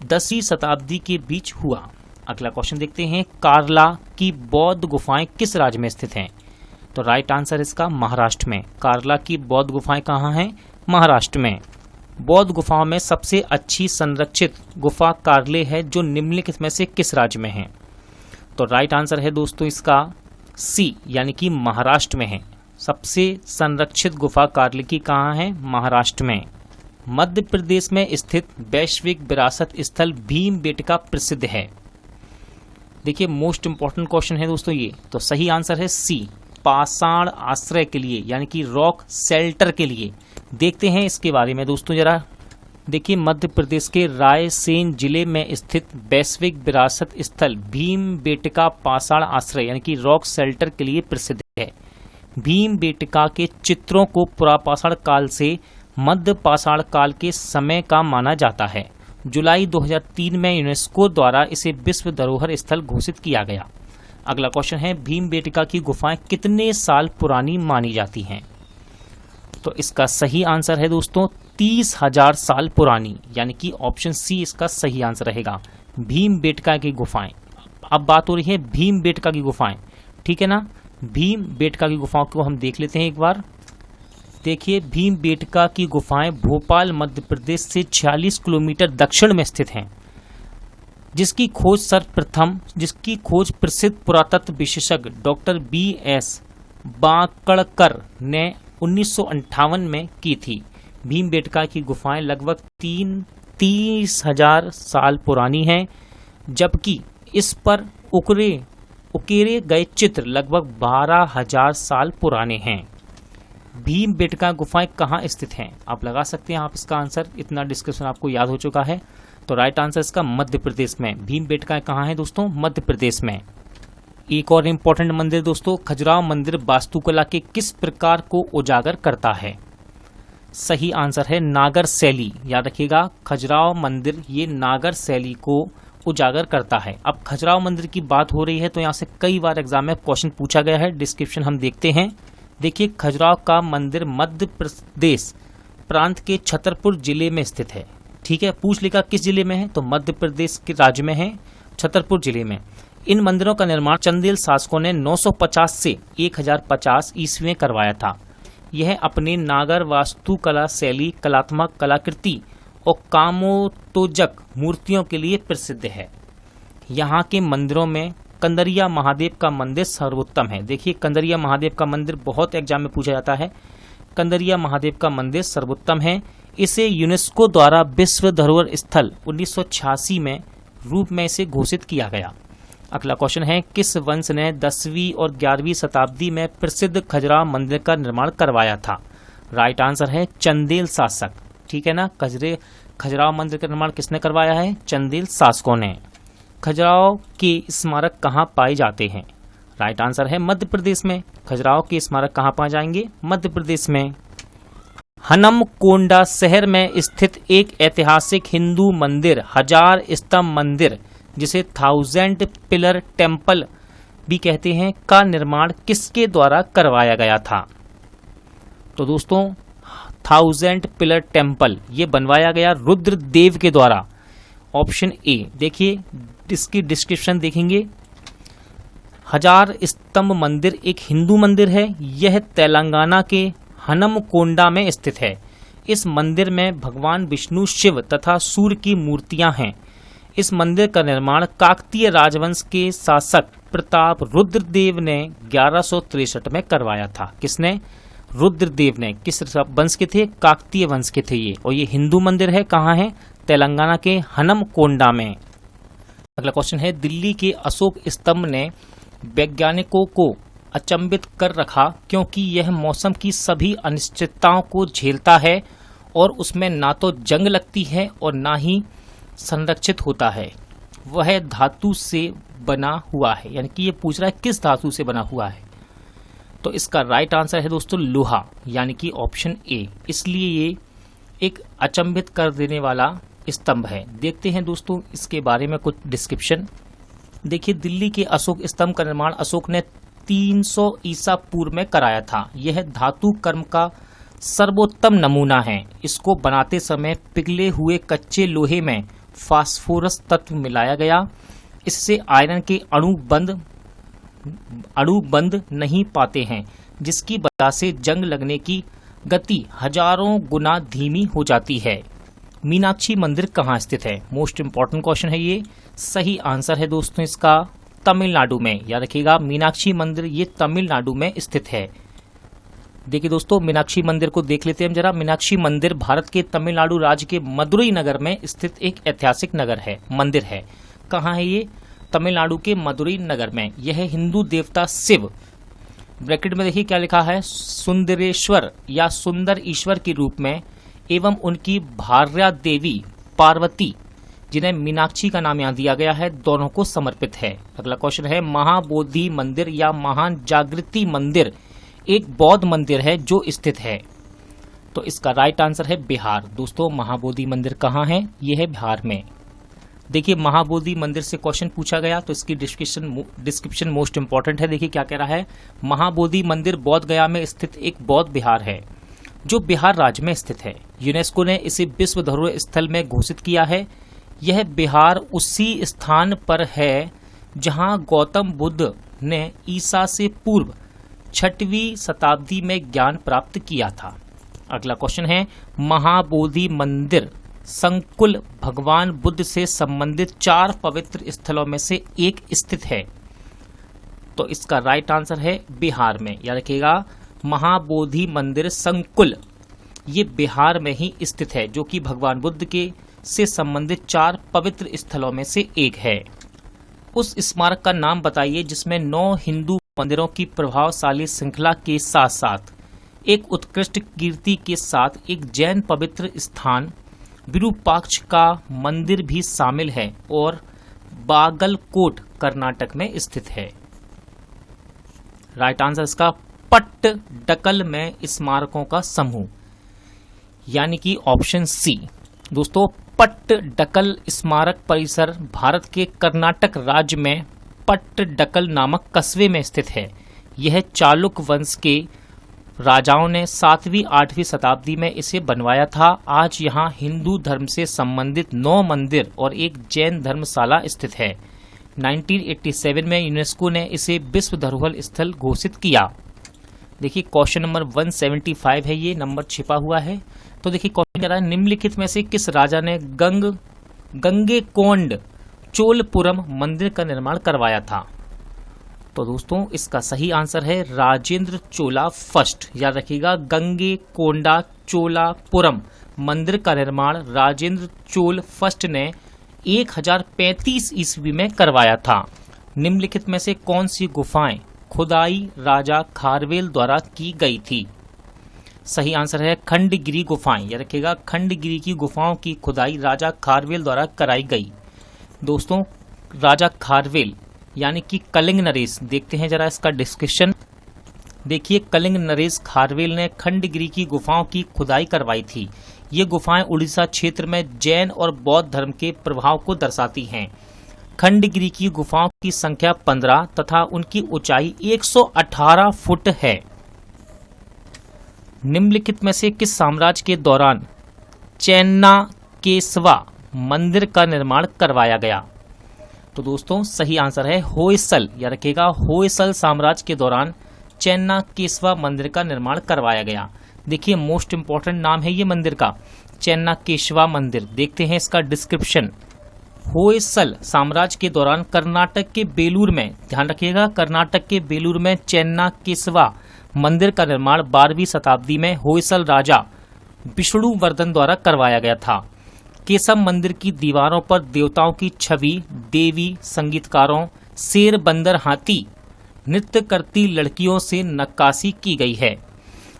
[SPEAKER 1] 10वीं शताब्दी के बीच हुआ। अगला क्वेश्चन देखते हैं, कार्ला की बौद्ध गुफाएं किस राज्य में स्थित हैं? तो राइट आंसर इसका महाराष्ट्र में। कार्ला की बौद्ध गुफाएं कहाँ हैं? महाराष्ट्र में। बौद्ध गुफाओं में सबसे अच्छी संरक्षित गुफा कार्ले है, जो निम्नलिखित में से किस राज्य में है? तो राइट आंसर है दोस्तों इसका सी, यानी कि महाराष्ट्र में है। सबसे संरक्षित गुफा कार्ले की कहाँ है? महाराष्ट्र में। मध्य प्रदेश में स्थित वैश्विक विरासत स्थल भीमबेटका प्रसिद्ध है। देखिए, मोस्ट इंपॉर्टेंट क्वेश्चन है दोस्तों ये। तो सही आंसर है सी, पाषाण आश्रय के लिए, यानी कि रॉक शेल्टर के लिए। देखते हैं इसके बारे में दोस्तों जरा। देखिए, मध्य प्रदेश के रायसेन जिले में स्थित वैश्विक विरासत स्थल भीमबेटका पाषाण आश्रय यानी कि रॉक शेल्टर के लिए प्रसिद्ध है। भीमबेटका के चित्रों को पुरापाषाण काल से मध्य पाषाण काल के समय का माना जाता है। जुलाई 2003 में यूनेस्को द्वारा इसे विश्व धरोहर स्थल घोषित किया गया। अगला क्वेश्चन है, भीमबेटका की गुफाएं कितने साल पुरानी मानी जाती हैं? तो इसका सही आंसर है दोस्तों 30,000 साल पुरानी, यानी कि ऑप्शन सी इसका सही आंसर रहेगा। भीमबेटका की गुफाएं। अब बात हो रही है भीमबेटका की गुफाएं, ठीक है ना। भीमबेटका की गुफाओं को हम देख लेते हैं एक बार। देखिए, भीमबेटका की गुफाएं भोपाल मध्य प्रदेश से 46 किलोमीटर दक्षिण में स्थित हैं, जिसकी खोज प्रसिद्ध पुरातत्व विशेषज्ञ डॉक्टर B.S. बांकड़कर ने 1958 में की थी। भीमबेटका की गुफाएं लगभग 30,000 साल पुरानी हैं, जबकि इस पर उकेरे गए चित्र लगभग 12,000 साल पुराने हैं। भीमबेटका गुफाएं कहाँ स्थित हैं? आप लगा सकते हैं आप इसका आंसर, इतना डिस्कशन आपको याद हो चुका है। तो राइट आंसर इसका मध्य प्रदेश में। भीमबेटका कहाँ है दोस्तों? मध्य प्रदेश में। एक और इम्पोर्टेंट मंदिर दोस्तों, खजुराहो मंदिर वास्तुकला के किस प्रकार को उजागर करता है? सही आंसर है नागर शैली। याद रखिएगा, खजुराहो मंदिर ये नागर शैली को उजागर करता है। अब खजुराहो मंदिर की बात हो रही है तो यहाँ से कई बार एग्जाम में क्वेश्चन पूछा गया है। डिस्क्रिप्शन हम देखते हैं। देखिए खजुराहो का मंदिर मध्य प्रदेश प्रांत के छतरपुर जिले में स्थित है। ठीक है, पूछ लिखा किस जिले में है, तो मध्य प्रदेश के राज्य में है, छतरपुर जिले में। इन मंदिरों का निर्माण चंदेल शासकों ने 950 से 1050 ईस्वी में करवाया था। यह अपने नागर वास्तुकला शैली, कलात्मक कलाकृति और कामोत्तेजक मूर्तियों के लिए प्रसिद्ध है। यहाँ के मंदिरों में कंदरिया महादेव का मंदिर सर्वोत्तम है। देखिए कंदरिया महादेव का मंदिर बहुत एग्जाम में पूछा जाता है। कंदरिया महादेव का मंदिर सर्वोत्तम है। इसे यूनेस्को द्वारा विश्व धरोहर स्थल 1986 में रूप में इसे घोषित किया गया। अगला क्वेश्चन है, किस वंश ने 10वीं और 11वीं शताब्दी में प्रसिद्ध खजुराहो मंदिर का निर्माण करवाया था? राइट आंसर है चंदेल शासक। ठीक है ना, खजुराहो मंदिर का निर्माण किसने करवाया है? चंदेल शासकों ने। खजुराहो के स्मारक कहाँ पाए जाते हैं? राइट आंसर है मध्य प्रदेश में। खजुराहो के स्मारक कहाँ पाए जाएंगे? मध्य प्रदेश में। हनमकोंडा शहर में स्थित एक ऐतिहासिक हिंदू मंदिर, 1000 स्तंभ मंदिर, जिसे 1000 पिलर टेम्पल भी कहते हैं, का निर्माण किसके द्वारा करवाया गया था? तो दोस्तों 1000 पिलर टेम्पल ये बनवाया गया रुद्रदेव के द्वारा। Option A. देखिए इसकी डिस्क्रिप्शन देखेंगे। 1000 स्तंभ मंदिर एक हिंदू मंदिर है। यह तेलंगाना के हनमकोंडा में स्थित है। इस मंदिर में भगवान विष्णु, शिव तथा सूर्य की मूर्तियां हैं। इस मंदिर का निर्माण काकतीय राजवंश के शासक प्रताप रुद्रदेव ने 1163 में करवाया था। किसने? रुद्रदेव ने। किस वंश के थे? काकतीय वंश के थे ये। और ये हिंदू मंदिर है। कहाँ है? तेलंगाना के हनमकोंडा में। अगला क्वेश्चन है, दिल्ली के अशोक स्तंभ ने वैज्ञानिकों को अचंभित कर रखा क्योंकि यह मौसम की सभी अनिश्चितताओं को झेलता है और उसमें ना तो जंग लगती है और ना ही संरक्षित होता है। वह धातु से बना हुआ है। यानी कि ये पूछ रहा है किस धातु से बना हुआ है। तो इसका राइट आंसर है दोस्तों लोहा, यानी कि ऑप्शन ए। इसलिए ये एक अचंभित कर देने वाला स्तंभ है। देखते हैं दोस्तों इसके बारे में कुछ डिस्क्रिप्शन। देखिए दिल्ली के अशोक स्तंभ का निर्माण अशोक ने 300 ईसा पूर्व में कराया था। यह धातु कर्म का सर्वोत्तम नमूना है। इसको बनाते समय पिघले हुए कच्चे लोहे में फास्फोरस तत्व मिलाया गया। इससे आयरन के अणु बंध नहीं पाते हैं, जिसकी वजह से जंग लगने की गति हजारों गुना धीमी हो जाती है। मीनाक्षी मंदिर कहाँ स्थित है? मोस्ट इंपॉर्टेंट क्वेश्चन है ये। सही आंसर है दोस्तों इसका तमिलनाडु में। याद रखिएगा मीनाक्षी मंदिर ये तमिलनाडु में स्थित है। देखिए दोस्तों मीनाक्षी मंदिर को देख लेते हैं हम जरा। मीनाक्षी मंदिर भारत के तमिलनाडु राज्य के मदुरई नगर में स्थित एक ऐतिहासिक मंदिर है। कहाँ है ये? तमिलनाडु के मदुरई नगर में। यह हिंदू देवता शिव, ब्रैकेट में देखिए क्या लिखा है, सुंदरेश्वर या सुंदर ईश्वर के रूप में एवं उनकी भार्या देवी पार्वती, जिन्हें मीनाक्षी का नाम यहाँ दिया गया है, दोनों को समर्पित है। अगला क्वेश्चन है, महाबोधि मंदिर या महान जागृति मंदिर एक बौद्ध मंदिर है जो स्थित है। तो इसका राइट आंसर है बिहार। दोस्तों महाबोधि मंदिर कहाँ है? यह है बिहार में। देखिए महाबोधि मंदिर से क्वेश्चन पूछा गया तो इसकी डिस्क्रिप्शन मोस्ट इंपॉर्टेंट है। देखिए क्या कह रहा है, महाबोधि मंदिर बोध गया में स्थित एक बौद्ध विहार है जो बिहार राज्य में स्थित है। यूनेस्को ने इसे विश्व धरोहर स्थल में घोषित किया है। यह बिहार उसी स्थान पर है जहां गौतम बुद्ध ने ईसा से पूर्व 6वीं शताब्दी में ज्ञान प्राप्त किया था। अगला क्वेश्चन है, महाबोधि मंदिर संकुल भगवान बुद्ध से संबंधित 4 पवित्र स्थलों में से एक स्थित है। तो इसका राइट आंसर है बिहार में। याद रखिएगा महाबोधि मंदिर संकुल ये बिहार में ही स्थित है, जो कि भगवान बुद्ध के से संबंधित 4 पवित्र स्थलों में से एक है। उस स्मारक का नाम बताइए जिसमें 9 हिंदू मंदिरों की प्रभावशाली श्रृंखला के साथ साथ एक उत्कृष्ट कीर्ति के साथ एक जैन पवित्र स्थान विरूपाक्ष का मंदिर भी शामिल है और बागलकोट कर्नाटक में स्थित है। राइट आंसर इसका पट्टडकल में स्मारकों का समूह, यानी कि ऑप्शन सी। दोस्तों पट्टडकल स्मारक परिसर भारत के कर्नाटक राज्य में पट्टडकल नामक कस्बे में स्थित है। यह चालुक वंश के राजाओं ने 7वीं 8वीं शताब्दी में इसे बनवाया था। आज यहाँ हिंदू धर्म से संबंधित 9 मंदिर और एक जैन धर्मशाला स्थित है। 1987 में यूनेस्को ने इसे विश्व धरोहर स्थल घोषित किया। देखिए क्वेश्चन नंबर 175 है, ये नंबर छिपा हुआ है। तो देखिए क्वेश्चन कह रहा है निम्नलिखित में से किस राजा ने गंगेकोंड चोलपुरम मंदिर का निर्माण करवाया था। तो दोस्तों इसका सही आंसर है राजेंद्र चोला फर्स्ट। याद रखिएगा गंगेकोंडा चोलापुरम मंदिर का निर्माण राजेंद्र चोल फर्स्ट ने 1035 ईस्वी में करवाया था। निम्नलिखित में से कौन सी गुफाएं खुदाई राजा खारवेल द्वारा की गई थी। सही आंसर है खंडगिरी गुफाएं। याद रखिएगा खंडगिरी की गुफाओं की खुदाई राजा खारवेल द्वारा कराई गई। दोस्तों राजा खारवेल यानी कि कलिंग नरेश, देखते हैं जरा इसका डिस्क्रिप्शन। देखिए कलिंग नरेश खारवेल ने खंडगिरी की गुफाओं की खुदाई करवाई थी। ये गुफाएं उड़ीसा क्षेत्र में जैन और बौद्ध धर्म के प्रभाव को दर्शाती हैं। खंडगिरी की गुफाओं की संख्या 15 तथा उनकी ऊंचाई 118 फुट है। निम्नलिखित में से किस साम्राज्य के दौरान चेन्नाकेशवा मंदिर का निर्माण करवाया गया। तो दोस्तों सही आंसर है होयसल। याद रखिएगा होयसल साम्राज्य के दौरान चेन्नाकेशवा मंदिर का निर्माण करवाया गया। देखिए मोस्ट इंपॉर्टेंट नाम है ये मंदिर का, चेन्नाकेशवा मंदिर। देखते हैं इसका डिस्क्रिप्शन। होयसल साम्राज्य के दौरान कर्नाटक के बेलूर में, ध्यान रखिएगा कर्नाटक के बेलूर में चेन्नाकेशवा मंदिर का निर्माण 12वीं शताब्दी में होयसल राजा विष्णुवर्धन द्वारा करवाया गया था। केशव मंदिर की दीवारों पर देवताओं की छवि, देवी, संगीतकारों, शेर, बंदर, हाथी, नृत्य करती लड़कियों से नक्काशी की गई है।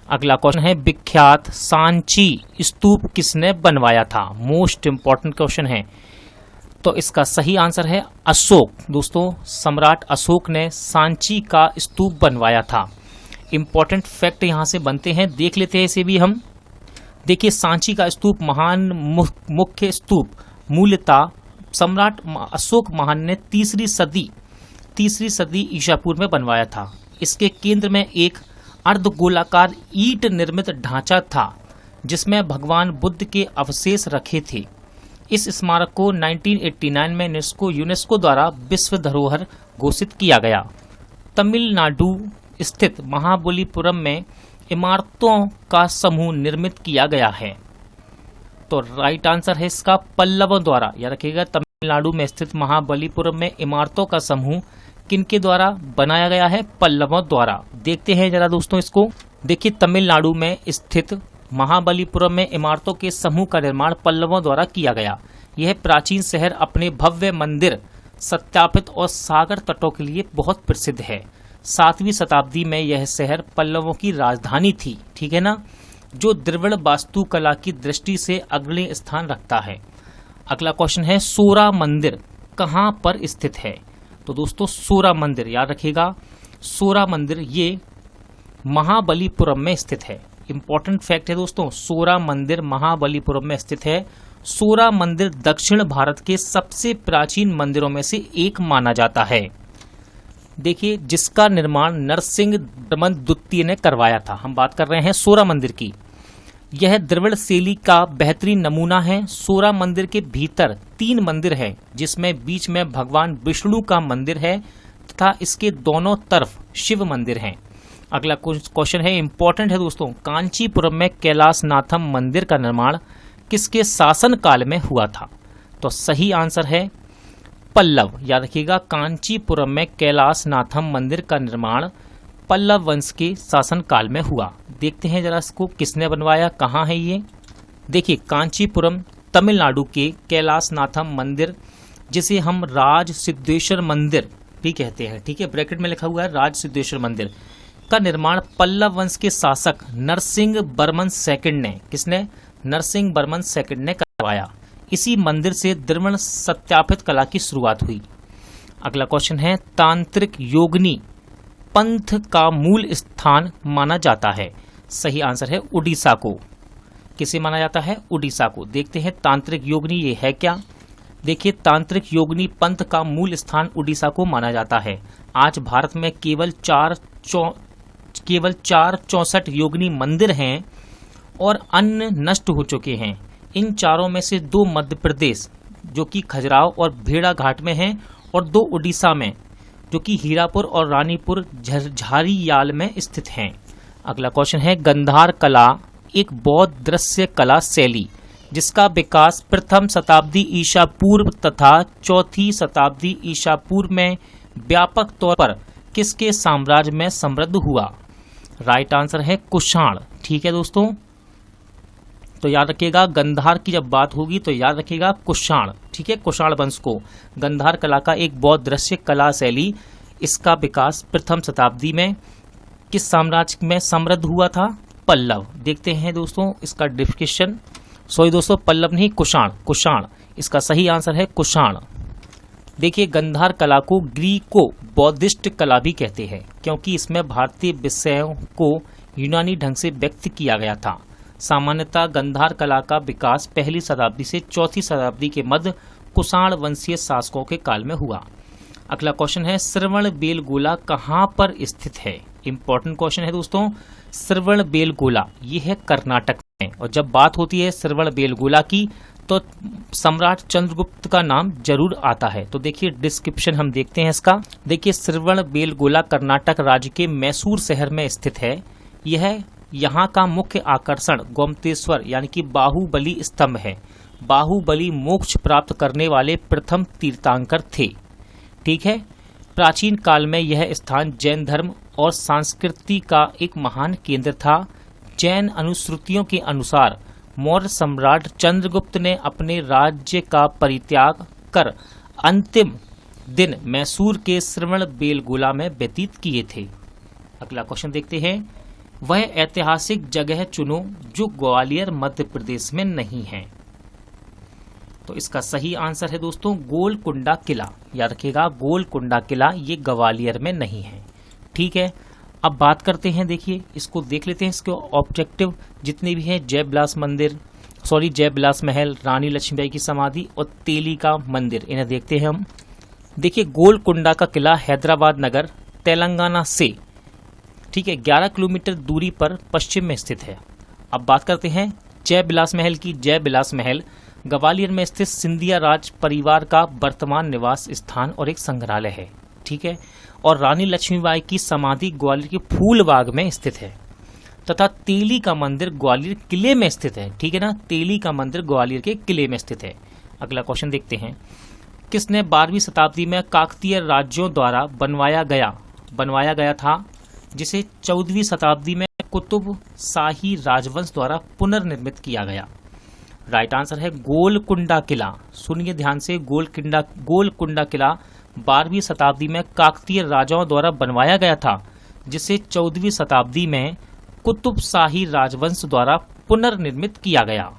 [SPEAKER 1] अगला क्वेश्चन है विख्यात सांची स्तूप किसने बनवाया था। मोस्ट इंपॉर्टेंट क्वेश्चन है। तो इसका सही आंसर है अशोक। दोस्तों सम्राट अशोक ने सांची का स्तूप बनवाया था। इंपॉर्टेंट फैक्ट यहां से बनते हैं, देख लेते हैं इसे भी हम। देखिए सांची का स्तूप महान मुख्य स्तूप मूलतः सम्राट अशोक महान ने तीसरी सदी ईसापुर में बनवाया था। इसके केंद्र में एक अर्धगोलाकार ईंट निर्मित ढांचा था जिसमें भगवान बुद्ध के अवशेष रखे थे। इस स्मारक को 1989 में यूनेस्को द्वारा विश्व धरोहर घोषित किया गया। तमिलनाडु स्थित महाबलीपुरम में इमारतों का समूह निर्मित किया गया है। तो राइट आंसर है इसका पल्लवों द्वारा। याद रखिएगा तमिलनाडु में स्थित महाबलीपुरम में इमारतों का समूह किनके द्वारा बनाया गया है, पल्लवों द्वारा। देखते हैं जरा दोस्तों इसको। देखिए तमिलनाडु में स्थित महाबलीपुरम में इमारतों के समूह का निर्माण पल्लवों द्वारा किया गया। यह प्राचीन शहर अपने भव्य मंदिर, सत्यापित और सागर तटों के लिए बहुत प्रसिद्ध है। 7वीं शताब्दी में यह शहर पल्लवों की राजधानी थी, ठीक है ना, जो द्रविड़ वास्तुकला की दृष्टि से अग्रणी स्थान रखता है। अगला क्वेश्चन है सोरा मंदिर कहाँ पर स्थित है। तो दोस्तों सोरा मंदिर याद रखिएगा, सोरा मंदिर ये महाबलीपुरम में स्थित है। इंपॉर्टेंट फैक्ट है दोस्तों, सोरा मंदिर महाबलीपुरम में स्थित है। सोरा मंदिर दक्षिण भारत के सबसे प्राचीन मंदिरों में से एक माना जाता है। देखिए जिसका निर्माण नरसिंह वर्मन द्वितीय ने करवाया था। हम बात कर रहे हैं सोरा मंदिर की। यह द्रविड़ शैली का बेहतरीन नमूना है। सोरा मंदिर के भीतर 3 मंदिर है जिसमें बीच में भगवान विष्णु का मंदिर है तथा इसके दोनों तरफ शिव मंदिर हैं। अगला क्वेश्चन है इंपॉर्टेंट है दोस्तों, कांचीपुरम में कैलाशनाथम मंदिर का निर्माण किसके शासन काल में हुआ था। तो सही आंसर है पल्लव। याद रखिएगा कांचीपुरम में कैलाशनाथम मंदिर का निर्माण पल्लव वंश के शासन काल में हुआ। देखते हैं जरा इसको किसने बनवाया, कहाँ है ये। देखिए कांचीपुरम तमिलनाडु के कैलाशनाथम मंदिर जिसे हम राज सिद्धेश्वर मंदिर भी कहते हैं, ठीक है, ब्रैकेट में लिखा हुआ है राज सिद्धेश्वर मंदिर का निर्माण पल्लव वंश के शासक नरसिंह वर्मन सेकंड ने, किसने, नरसिंह वर्मन सेकंड ने करवाया। इसी मंदिर से द्रविड़ सत्यापित कला की शुरुआत हुई। अगला क्वेश्चन है तांत्रिक योगिनी पंथ का मूल स्थान माना जाता है। सही आंसर है उड़ीसा को। किसे माना जाता है, उड़ीसा को। देखते हैं तांत्रिक योगिनी ये है क्या। देखिए तांत्रिक योगिनी पंथ का मूल स्थान उड़ीसा को माना जाता है। आज भारत में केवल केवल 464 योगिनी मंदिर हैं और अन्य नष्ट हो चुके हैं। इन चारों में से 2 मध्य प्रदेश जो कि खजुराहो और भेड़ाघाट में हैं और 2 उड़ीसा में जो कि हीरापुर और रानीपुर झारियाल में स्थित हैं। अगला क्वेश्चन है, गंधार कला एक बौद्ध दृश्य कला शैली जिसका विकास प्रथम शताब्दी ईसा पूर्व तथा चौथी शताब्दी ईसा पूर्व में व्यापक तौर पर किसके साम्राज्य में समृद्ध हुआ? राइट आंसर है कुषाण। ठीक है दोस्तों, तो याद रखिएगा गंधार की जब बात होगी तो याद रखिएगा कुषाण। ठीक है, कुषाण वंश को गंधार कला का एक बौद्ध दृश्य कला शैली, इसका विकास प्रथम शताब्दी में किस साम्राज्य में समृद्ध हुआ था? पल्लव। देखते हैं दोस्तों इसका डिस्क्रिप्शन। सॉरी दोस्तों, पल्लव नहीं, कुषाण। कुषाण इसका सही आंसर है, कुषाण। देखिए, गंधार कला को ग्रीको बौद्धिस्ट कला भी कहते हैं क्योंकि इसमें भारतीय विषयों को यूनानी ढंग से व्यक्त किया गया था। सामान्यतः गंधार कला का विकास पहली शताब्दी से चौथी शताब्दी के मध्य कुषाण वंशीय शासकों के काल में हुआ। अगला क्वेश्चन है, श्रवणबेलगोला कहाँ पर स्थित है? इंपॉर्टेंट क्वेश्चन है दोस्तों। श्रवणबेलगोला ये है कर्नाटक में, और जब बात होती है श्रवणबेलगोला की तो सम्राट चंद्रगुप्त का नाम जरूर आता है। तो देखिए डिस्क्रिप्शन हम देखते हैं इसका। देखिए, श्रवणबेलगोला कर्नाटक राज्य के मैसूर शहर में स्थित है। यह यहाँ का मुख्य आकर्षण गोमतेश्वर यानी कि बाहुबली स्तंभ है। बाहुबली मोक्ष प्राप्त करने वाले प्रथम तीर्थंकर थे। ठीक है, प्राचीन काल में यह स्थान जैन धर्म और संस्कृति का एक महान केंद्र था। जैन अनुश्रुतियों के अनुसार मौर्य सम्राट चंद्रगुप्त ने अपने राज्य का परित्याग कर अंतिम दिन मैसूर के श्रवणबेलगोला में व्यतीत किए थे। अगला क्वेश्चन देखते हैं, वह ऐतिहासिक जगह चुनो जो ग्वालियर मध्य प्रदेश में नहीं है। तो इसका सही आंसर है दोस्तों गोलकुंडा किला। याद रखिएगा, गोलकुंडा किला ये ग्वालियर में नहीं है। ठीक है, अब बात करते हैं, देखिए इसको देख लेते हैं, इसके ऑब्जेक्टिव जितने भी हैं, जयविलास महल, रानी लक्ष्मीबाई की समाधि और तेली का मंदिर, इन्हें देखते हैं हम। देखिए, गोलकुंडा का किला हैदराबाद नगर तेलंगाना से 11 किलोमीटर दूरी पर पश्चिम में स्थित है। अब बात करते हैं जयविलास महल की। जयविलास महल ग्वालियर में स्थित सिंधिया राज परिवार का वर्तमान निवास स्थान और एक संग्रहालय है। ठीक है, और रानी लक्ष्मीबाई की समाधि ग्वालियर के फूलबाग में स्थित है तथा तेली का मंदिर ग्वालियर किले में स्थित है। ठीक है ना, तेली का मंदिर ग्वालियर के किले में स्थित है। अगला क्वेश्चन देखते हैं, किसने 12वीं शताब्दी में काकतीय राज्यों द्वारा बनवाया गया था जिसे 14वीं शताब्दी में कुतुब शाही राजवंश द्वारा पुनर्निर्मित किया गया? राइट आंसर है गोलकुंडा किला। सुनिए ध्यान से, गोलकुंडा किला 12वीं शताब्दी में काकतीय राजाओं द्वारा बनवाया गया था जिसे 14वीं शताब्दी में कुतुब शाही राजवंश द्वारा पुनर्निर्मित किया गया।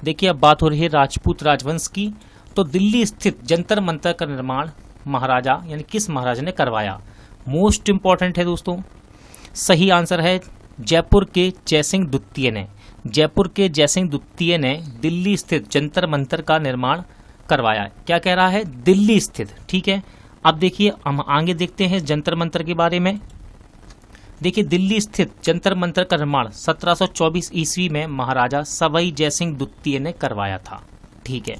[SPEAKER 1] देखिए, अब बात हो रही है राजपूत राजवंश की। तो दिल्ली स्थित जंतर मंतर का निर्माण महाराजा यानी किस महाराजा ने करवाया? मोस्ट इंपॉर्टेंट है दोस्तों, सही आंसर है जयपुर के जयसिंह द्वितीय ने। जयपुर के जयसिंह द्वितीय ने दिल्ली स्थित जंतर मंतर का निर्माण करवाया। क्या कह रहा है? दिल्ली स्थित। ठीक है, अब देखिए हम आगे देखते हैं जंतर मंतर के बारे में। देखिए, दिल्ली स्थित जंतर मंतर का निर्माण 1724 ईस्वी में महाराजा सवाई जयसिंह द्वितीय ने करवाया था। ठीक है,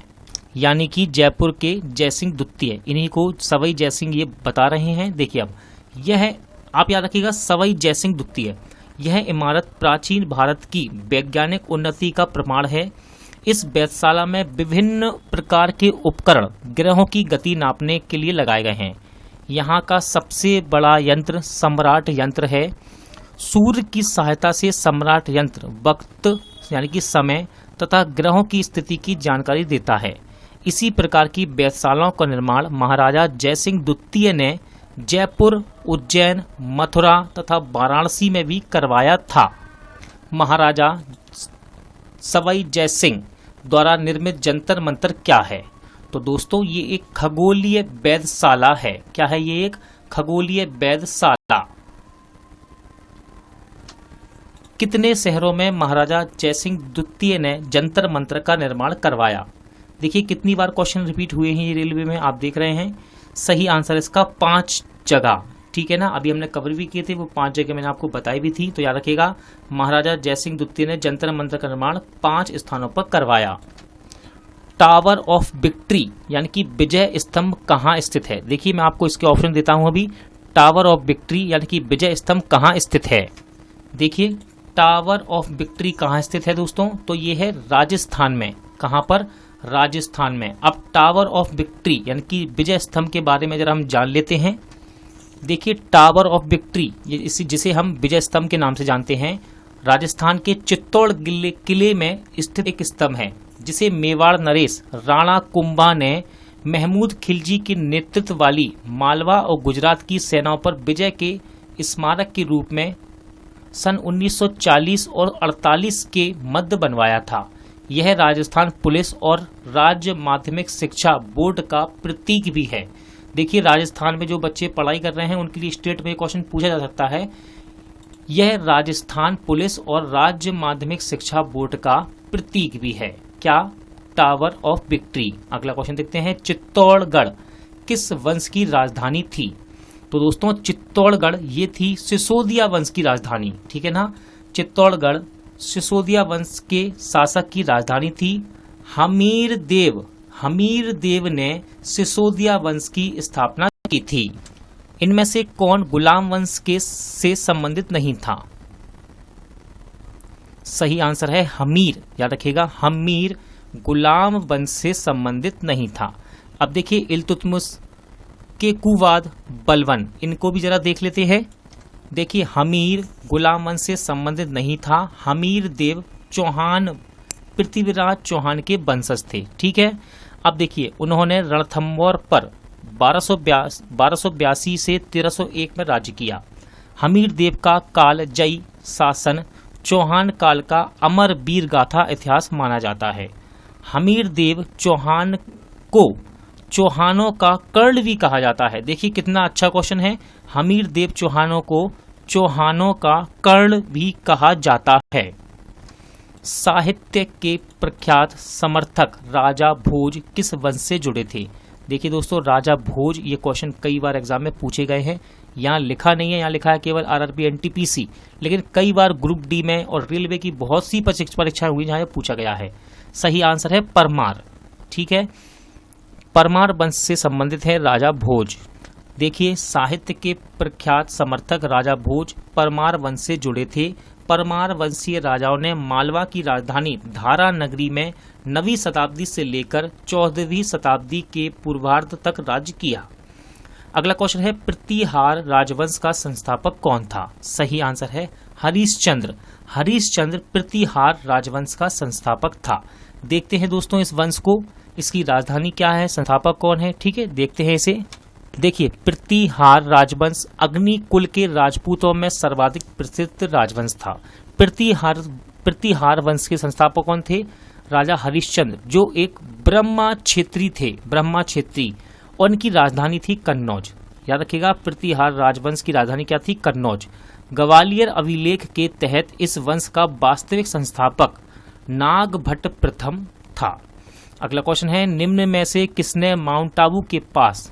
[SPEAKER 1] यानी कि जयपुर के जयसिंह द्वितीय, इन्हीं को सवाई जयसिंह ये बता रहे हैं। देखिए, अब यह आप याद रखिएगा, सवाई जयसिंह द्वितीय, यह इमारत प्राचीन भारत की वैज्ञानिक उन्नति का प्रमाण है। इस वेधशाला में विभिन्न प्रकार के उपकरण ग्रहों की गति नापने के लिए लगाए गए हैं। यहाँ का सबसे बड़ा यंत्र सम्राट यंत्र है। सूर्य की सहायता से सम्राट यंत्र वक्त यानी कि समय तथा ग्रहों की स्थिति की जानकारी देता है। इसी प्रकार की वेधशालाओं का निर्माण महाराजा जयसिंह द्वितीय ने जयपुर, उज्जैन, मथुरा तथा वाराणसी में भी करवाया था। महाराजा सवाई जयसिंह द्वारा निर्मित जंतर मंतर क्या है? तो दोस्तों, ये एक खगोलीय वेधशाला है। क्या है ये? एक खगोलीय वेधशाला। कितने शहरों में महाराजा जयसिंह द्वितीय ने जंतर मंतर का निर्माण करवाया? देखिए, कितनी बार क्वेश्चन रिपीट हुए हैं ये रेलवे में, आप देख रहे हैं। सही आंसर इसका 5 जगह। ठीक है ना। अभी हमने कवर भी किए थे, वो 5 जगह मैंने आपको बताई भी थी, तो याद रखिएगा। महाराजा जयसिंह द्वितीय ने जंतर मंतर का निर्माण 5 स्थानों पर करवाया। टावर ऑफ विक्ट्री यानी कि विजय स्तंभ कहाँ स्थित है? देखिए मैं आपको इसके ऑप्शन देता हूं अभी। टावर ऑफ विक्ट्री यानी कि विजय स्तंभ कहाँ स्थित है? देखिए टावर ऑफ विक्ट्री कहाँ स्थित है दोस्तों? तो ये है राजस्थान में। कहाँ पर? राजस्थान में। अब टावर ऑफ विक्ट्री यानी कि विजय स्तंभ के बारे में जरा हम जान लेते हैं। देखिए टावर ऑफ विक्ट्री जिसे हम विजय स्तंभ के नाम से जानते हैं, राजस्थान के चित्तौड़ किले में स्थित एक स्तंभ है, जिसे मेवाड़ नरेश राणा कुंभा ने महमूद खिलजी के नेतृत्व वाली मालवा और गुजरात की सेनाओं पर विजय के स्मारक के रूप में सन 1940 और 48 के मध्य बनवाया था। यह राजस्थान पुलिस और राज्य माध्यमिक शिक्षा बोर्ड का प्रतीक भी है। देखिए राजस्थान में जो बच्चे पढ़ाई कर रहे हैं उनके लिए स्टेट में क्वेश्चन पूछा जा सकता है। यह राजस्थान पुलिस और राज्य माध्यमिक शिक्षा बोर्ड का प्रतीक भी है। क्या? Tower of victory. अगला क्वेश्चन देखते हैं। चित्तौड़गढ़ किस वंश की राजधानी थी? तो दोस्तों चित्तौड़गढ़ ये थी सिसोदिया वंश की राजधानी, ठीक है ना। चित्तौड़गढ़ सिसोदिया वंश के शासक की राजधानी थी। हमीर देव ने सिसोदिया वंश की स्थापना की थी। इनमें से कौन गुलाम वंश से संबंधित नहीं था? सही आंसर है हमीर। याद रखिएगा, हमीर गुलाम वंश से संबंधित नहीं था। अब देखिए इल्तुतमिश के कुवाद बलवन, इनको भी जरा देख लेते हैं। देखिए हमीर गुलाम वंश से संबंधित नहीं था। हमीर देव चौहान पृथ्वीराज चौहान के वंशज थे, ठीक है। अब देखिए उन्होंने रणथंभौर पर 1282 से 1301 में राज्य किया। हमीर देव का कालजयी शासन चौहान काल का अमर वीर गाथा इतिहास माना जाता है। हमीर देव चौहान को चौहानों का कर्ण भी कहा जाता है। देखिए कितना अच्छा क्वेश्चन है। हमीर देव चौहानों को चौहानों का कर्ण भी कहा जाता है। साहित्य के प्रख्यात समर्थक राजा भोज किस वंश से जुड़े थे? देखिए दोस्तों राजा भोज, ये क्वेश्चन कई बार एग्जाम में पूछे गए हैं। यहाँ लिखा नहीं है, यहाँ लिखा है केवल आरआरबी एनटीपीसी, लेकिन कई बार ग्रुप डी में और रेलवे की बहुत सी परीक्षाएं हुई जहाँ पूछा गया है। सही आंसर है परमार, ठीक है। परमार वंश से संबंधित है राजा भोज। देखिए साहित्य के प्रख्यात समर्थक राजा भोज परमार वंश से जुड़े थे। परमार वंशीय राजाओं ने मालवा की राजधानी धारा नगरी में 9वीं शताब्दी से लेकर 14वीं शताब्दी के पूर्वार्ध तक राज्य किया। अगला क्वेश्चन है प्रतिहार राजवंश का संस्थापक कौन था? सही आंसर है हरिश्चंद्र। हरिश्चंद्र प्रतिहार राजवंश का संस्थापक था। देखते हैं दोस्तों इस वंश को, इसकी राजधानी क्या है, संस्थापक कौन है, ठीक है, देखते हैं इसे। देखिए प्रतिहार राजवंश अग्नि कुल के राजपूतों में सर्वाधिक प्रसिद्ध राजवंश था। प्रतिहार वंश के संस्थापक कौन थे? राजा हरिश्चंद्र, जो एक ब्रह्मा क्षेत्री थे, ब्रह्मा क्षेत्री, और उनकी राजधानी थी कन्नौज। याद रखिएगा प्रतिहार राजवंश की राजधानी क्या थी? कन्नौज। ग्वालियर अभिलेख के तहत इस वंश का वास्तविक संस्थापक नागभट्ट प्रथम था। अगला क्वेश्चन है निम्न में से किसने माउंट आबू के पास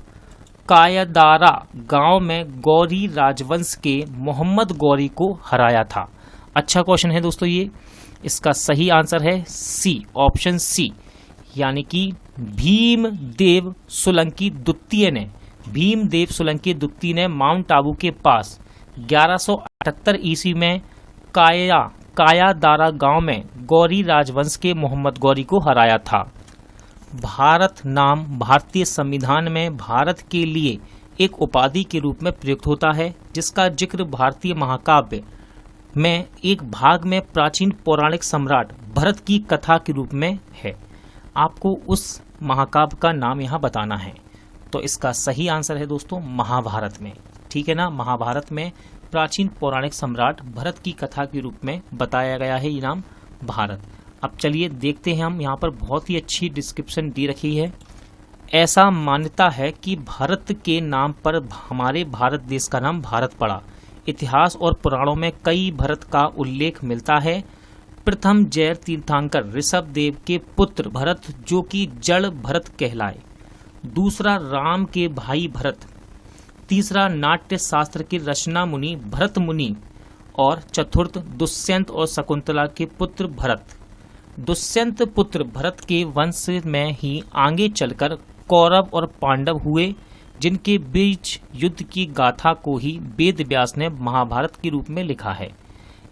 [SPEAKER 1] कायदारा गांव में गौरी राजवंश के मोहम्मद गौरी को हराया था? अच्छा क्वेश्चन है दोस्तों ये। इसका सही आंसर है सी, ऑप्शन सी, यानी कि भीमदेव सोलंकी द्वितीय ने, भीमदेव सोलंकी द्वितीय ने माउंट आबू के पास 1178 ईस्वी में कायादारा गांव में गौरी राजवंश के मोहम्मद गौरी को हराया था। भारत नाम भारतीय संविधान में भारत के लिए एक उपाधि के रूप में प्रयुक्त होता है, जिसका जिक्र भारतीय महाकाव्य में एक भाग में प्राचीन पौराणिक सम्राट भरत की कथा के रूप में है। आपको उस महाकाव्य का नाम यहाँ बताना है। तो इसका सही आंसर है दोस्तों महाभारत में, ठीक है ना। महाभारत में प्राचीन पौराणिक सम्राट भरत की कथा के रूप में बताया गया है ये नाम भारत। अब चलिए देखते हैं हम, यहाँ पर बहुत ही अच्छी डिस्क्रिप्शन दी रखी है। ऐसा मान्यता है कि भारत के नाम पर हमारे भारत देश का नाम भारत पड़ा। इतिहास और पुराणों में कई भरत का उल्लेख मिलता है। प्रथम जैन तीर्थंकर ऋषभ देव के पुत्र भरत, जो कि जड़ भरत कहलाए। दूसरा राम के भाई भरत। तीसरा, नाट्य शास्त्र के रचना मुनि भरत मुनि। और चतुर्थ, दुष्यंत और शकुंतला के पुत्र भरत। दुष्यंत पुत्र भरत के वंश में ही आगे चलकर कौरव और पांडव हुए, जिनके बीच युद्ध की गाथा को ही वेद व्यास ने महाभारत के रूप में लिखा है।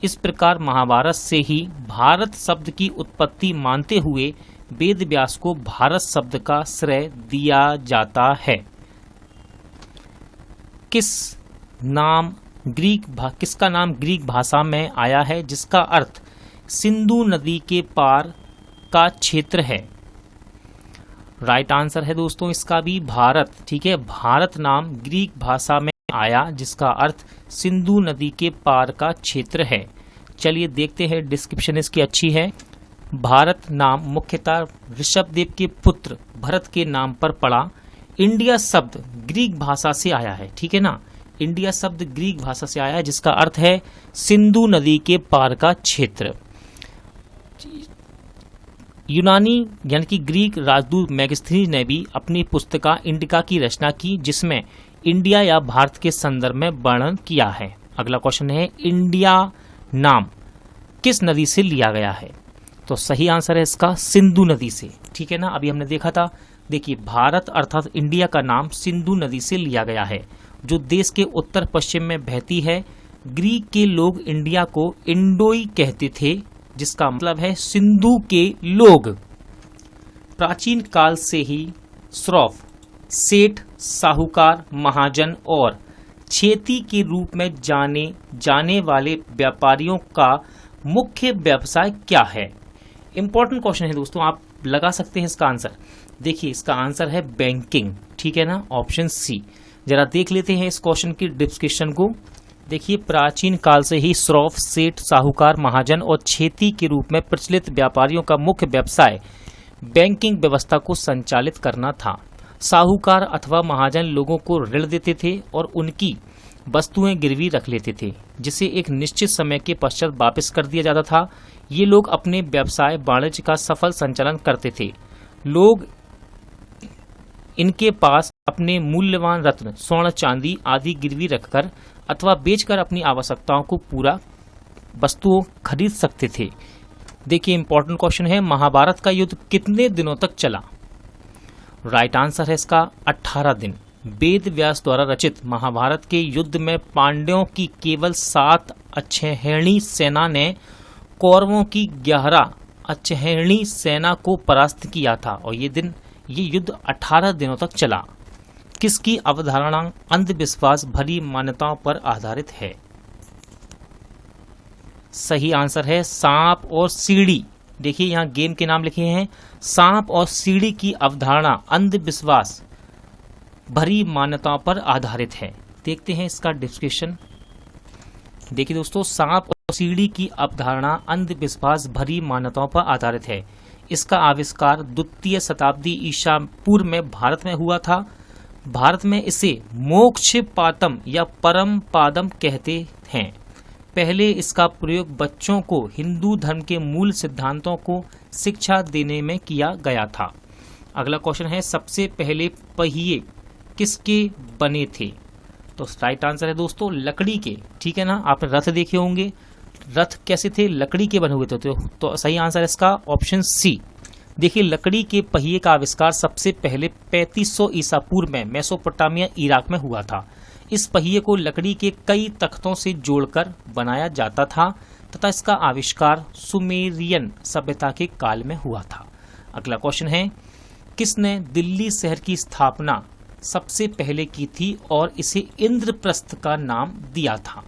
[SPEAKER 1] इस प्रकार महाभारत से ही भारत शब्द की उत्पत्ति मानते हुए वेद व्यास को भारत शब्द का श्रेय दिया जाता है। किसका नाम ग्रीक भाषा में आया है, जिसका अर्थ सिंधु नदी के पार का क्षेत्र है? राइट आंसर है दोस्तों इसका भी भारत। ठीक है, भारत नाम ग्रीक भाषा में आया, जिसका अर्थ सिंधु नदी के पार का क्षेत्र है। चलिए देखते हैं, डिस्क्रिप्शन इसकी अच्छी है। भारत नाम मुख्यतः ऋषभदेव के पुत्र भरत के नाम पर पड़ा। इंडिया शब्द ग्रीक भाषा से आया है। ठीक है ना, इंडिया शब्द ग्रीक भाषा से आया है, जिसका अर्थ है सिंधु नदी के पार का क्षेत्र। यूनानी यानी कि ग्रीक राजदूत मैगस्थनीज ने भी अपनी पुस्तिका इंडिका की रचना की, जिसमें इंडिया या भारत के संदर्भ में वर्णन किया है। अगला क्वेश्चन है, इंडिया नाम किस नदी से लिया गया है? तो सही आंसर है इसका सिंधु नदी से। ठीक है ना, अभी हमने देखा था। देखिए, भारत अर्थात इंडिया का नाम सिंधु नदी से लिया गया है, जो देश के उत्तर पश्चिम में बहती है। ग्रीक के लोग इंडिया को इंडोई कहते थे, जिसका मतलब है सिंधु के लोग। प्राचीन काल से ही श्रॉफ, सेठ, साहूकार, महाजन और खेती के रूप में जाने जाने वाले व्यापारियों का मुख्य व्यवसाय क्या है? इंपॉर्टेंट क्वेश्चन है दोस्तों, आप लगा सकते हैं इसका आंसर। देखिए, इसका आंसर है बैंकिंग। ठीक है ना, ऑप्शन सी। जरा देख लेते हैं इस क्वेश्चन की डिस्क्रिप्शन को। देखिए, प्राचीन काल से ही श्रॉफ, सेठ, साहूकार, महाजन और खेती के रूप में प्रचलित व्यापारियों का मुख्य व्यवसाय बैंकिंग व्यवस्था को संचालित करना था। साहूकार अथवा महाजन लोगों को ऋण देते थे और उनकी वस्तुएं गिरवी रख लेते थे, जिसे एक निश्चित समय के पश्चात वापस कर दिया जाता था। ये लोग अपने व्यवसाय वाणिज्य का सफल संचालन करते थे। लोग इनके पास अपने मूल्यवान रत्न, स्वर्ण, चांदी आदि गिरवी रखकर अथवा बेचकर अपनी आवश्यकताओं को पूरा वस्तुओं खरीद सकते थे। देखिए, इंपॉर्टेंट क्वेश्चन है, महाभारत का युद्ध कितने दिनों तक चला? राइट आंसर है इसका 18 दिन। वेद व्यास द्वारा रचित महाभारत के युद्ध में पांड्यों की केवल 7 अक्षौहिणी सेना ने कौरवों की 11 अक्षौहिणी सेना को परास्त किया था, और ये युद्ध 18 दिनों तक चला। किसकी अवधारणा अंधविश्वास भरी मान्यताओं पर आधारित है? सही आंसर है सांप और सीढ़ी। देखिए, यहाँ गेम के नाम लिखे हैं। सांप और सीढ़ी की अवधारणा अंधविश्वास भरी मान्यताओं पर आधारित है। देखते हैं इसका डिस्क्रिप्शन। देखिए दोस्तों, सांप और सीढ़ी की अवधारणा अंधविश्वास भरी मान्यताओं पर आधारित है। इसका आविष्कार 2वीं शताब्दी ईसा पूर्व में भारत में हुआ था। भारत में इसे मोक्ष पातम या परम पादम कहते हैं। पहले इसका प्रयोग बच्चों को हिंदू धर्म के मूल सिद्धांतों को शिक्षा देने में किया गया था। अगला क्वेश्चन है, सबसे पहले पहिए किसके बने थे? तो राइट आंसर है दोस्तों लकड़ी के। ठीक है ना, आपने रथ देखे होंगे, रथ कैसे थे? लकड़ी के बने हुए थे। तो सही आंसर है इसका ऑप्शन सी। देखिए, लकड़ी के पहिए का आविष्कार सबसे पहले 3500 ईसा पूर्व में मेसोपोटामिया इराक में हुआ था। इस पहिए को लकड़ी के कई तख्तों से जोड़कर बनाया जाता था तथा इसका आविष्कार सुमेरियन सभ्यता के काल में हुआ था। अगला क्वेश्चन है, किसने दिल्ली शहर की स्थापना सबसे पहले की थी और इसे इंद्रप्रस्थ का नाम दिया था?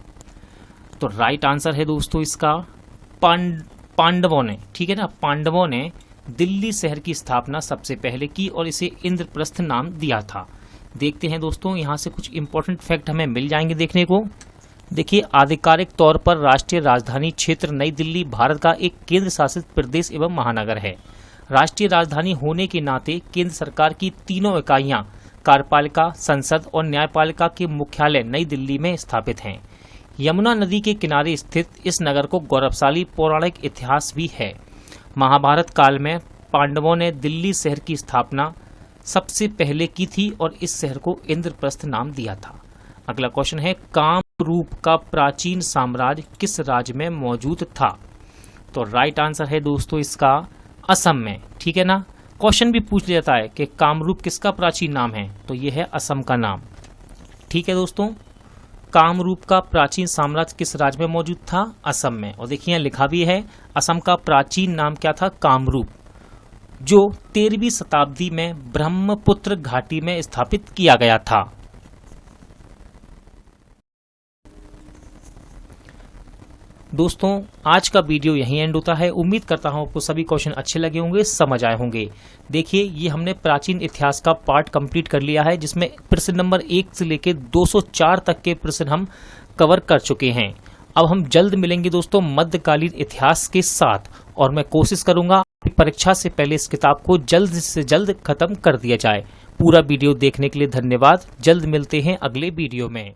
[SPEAKER 1] तो राइट आंसर है दोस्तों इसका पांडवों ने। ठीक है ना, पांडवों ने दिल्ली शहर की स्थापना सबसे पहले की और इसे इंद्रप्रस्थ नाम दिया था। देखते हैं दोस्तों, यहाँ से कुछ इंपॉर्टेंट फैक्ट हमें मिल जाएंगे देखने को। देखिए, आधिकारिक तौर पर राष्ट्रीय राजधानी क्षेत्र नई दिल्ली भारत का एक केंद्र शासित प्रदेश एवं महानगर है। राष्ट्रीय राजधानी होने के नाते केंद्र सरकार की तीनों इकाइयां कार्यपालिका, संसद और न्यायपालिका के मुख्यालय नई दिल्ली में स्थापित हैं। यमुना नदी के किनारे स्थित इस नगर को गौरवशाली पौराणिक इतिहास भी है। महाभारत काल में पांडवों ने दिल्ली शहर की स्थापना सबसे पहले की थी और इस शहर को इंद्रप्रस्थ नाम दिया था। अगला क्वेश्चन है कामरूप का प्राचीन साम्राज्य किस राज्य में मौजूद था? तो राइट आंसर है दोस्तों इसका असम में। ठीक है ना, क्वेश्चन भी पूछ लिया जाता है कि कामरूप किसका प्राचीन नाम है, तो ये है असम का नाम। ठीक है दोस्तों, कामरूप का प्राचीन साम्राज्य किस राज्य में मौजूद था? असम में। और देखिए यहाँ लिखा भी है असम का प्राचीन नाम क्या था? कामरूप, जो 13वीं शताब्दी में ब्रह्मपुत्र घाटी में स्थापित किया गया था। दोस्तों आज का वीडियो यहीं एंड होता है। उम्मीद करता हूं आपको सभी क्वेश्चन अच्छे लगे होंगे, समझ आए होंगे। देखिए ये हमने प्राचीन इतिहास का पार्ट कंप्लीट कर लिया है, जिसमें प्रश्न नंबर 1 से लेकर 204 तक के प्रश्न हम कवर कर चुके हैं। अब हम जल्द मिलेंगे दोस्तों मध्यकालीन इतिहास के साथ, और मैं कोशिश करूंगा परीक्षा से पहले इस किताब को जल्द से जल्द खत्म कर दिया जाए। पूरा वीडियो देखने के लिए धन्यवाद। जल्द मिलते हैं अगले वीडियो में।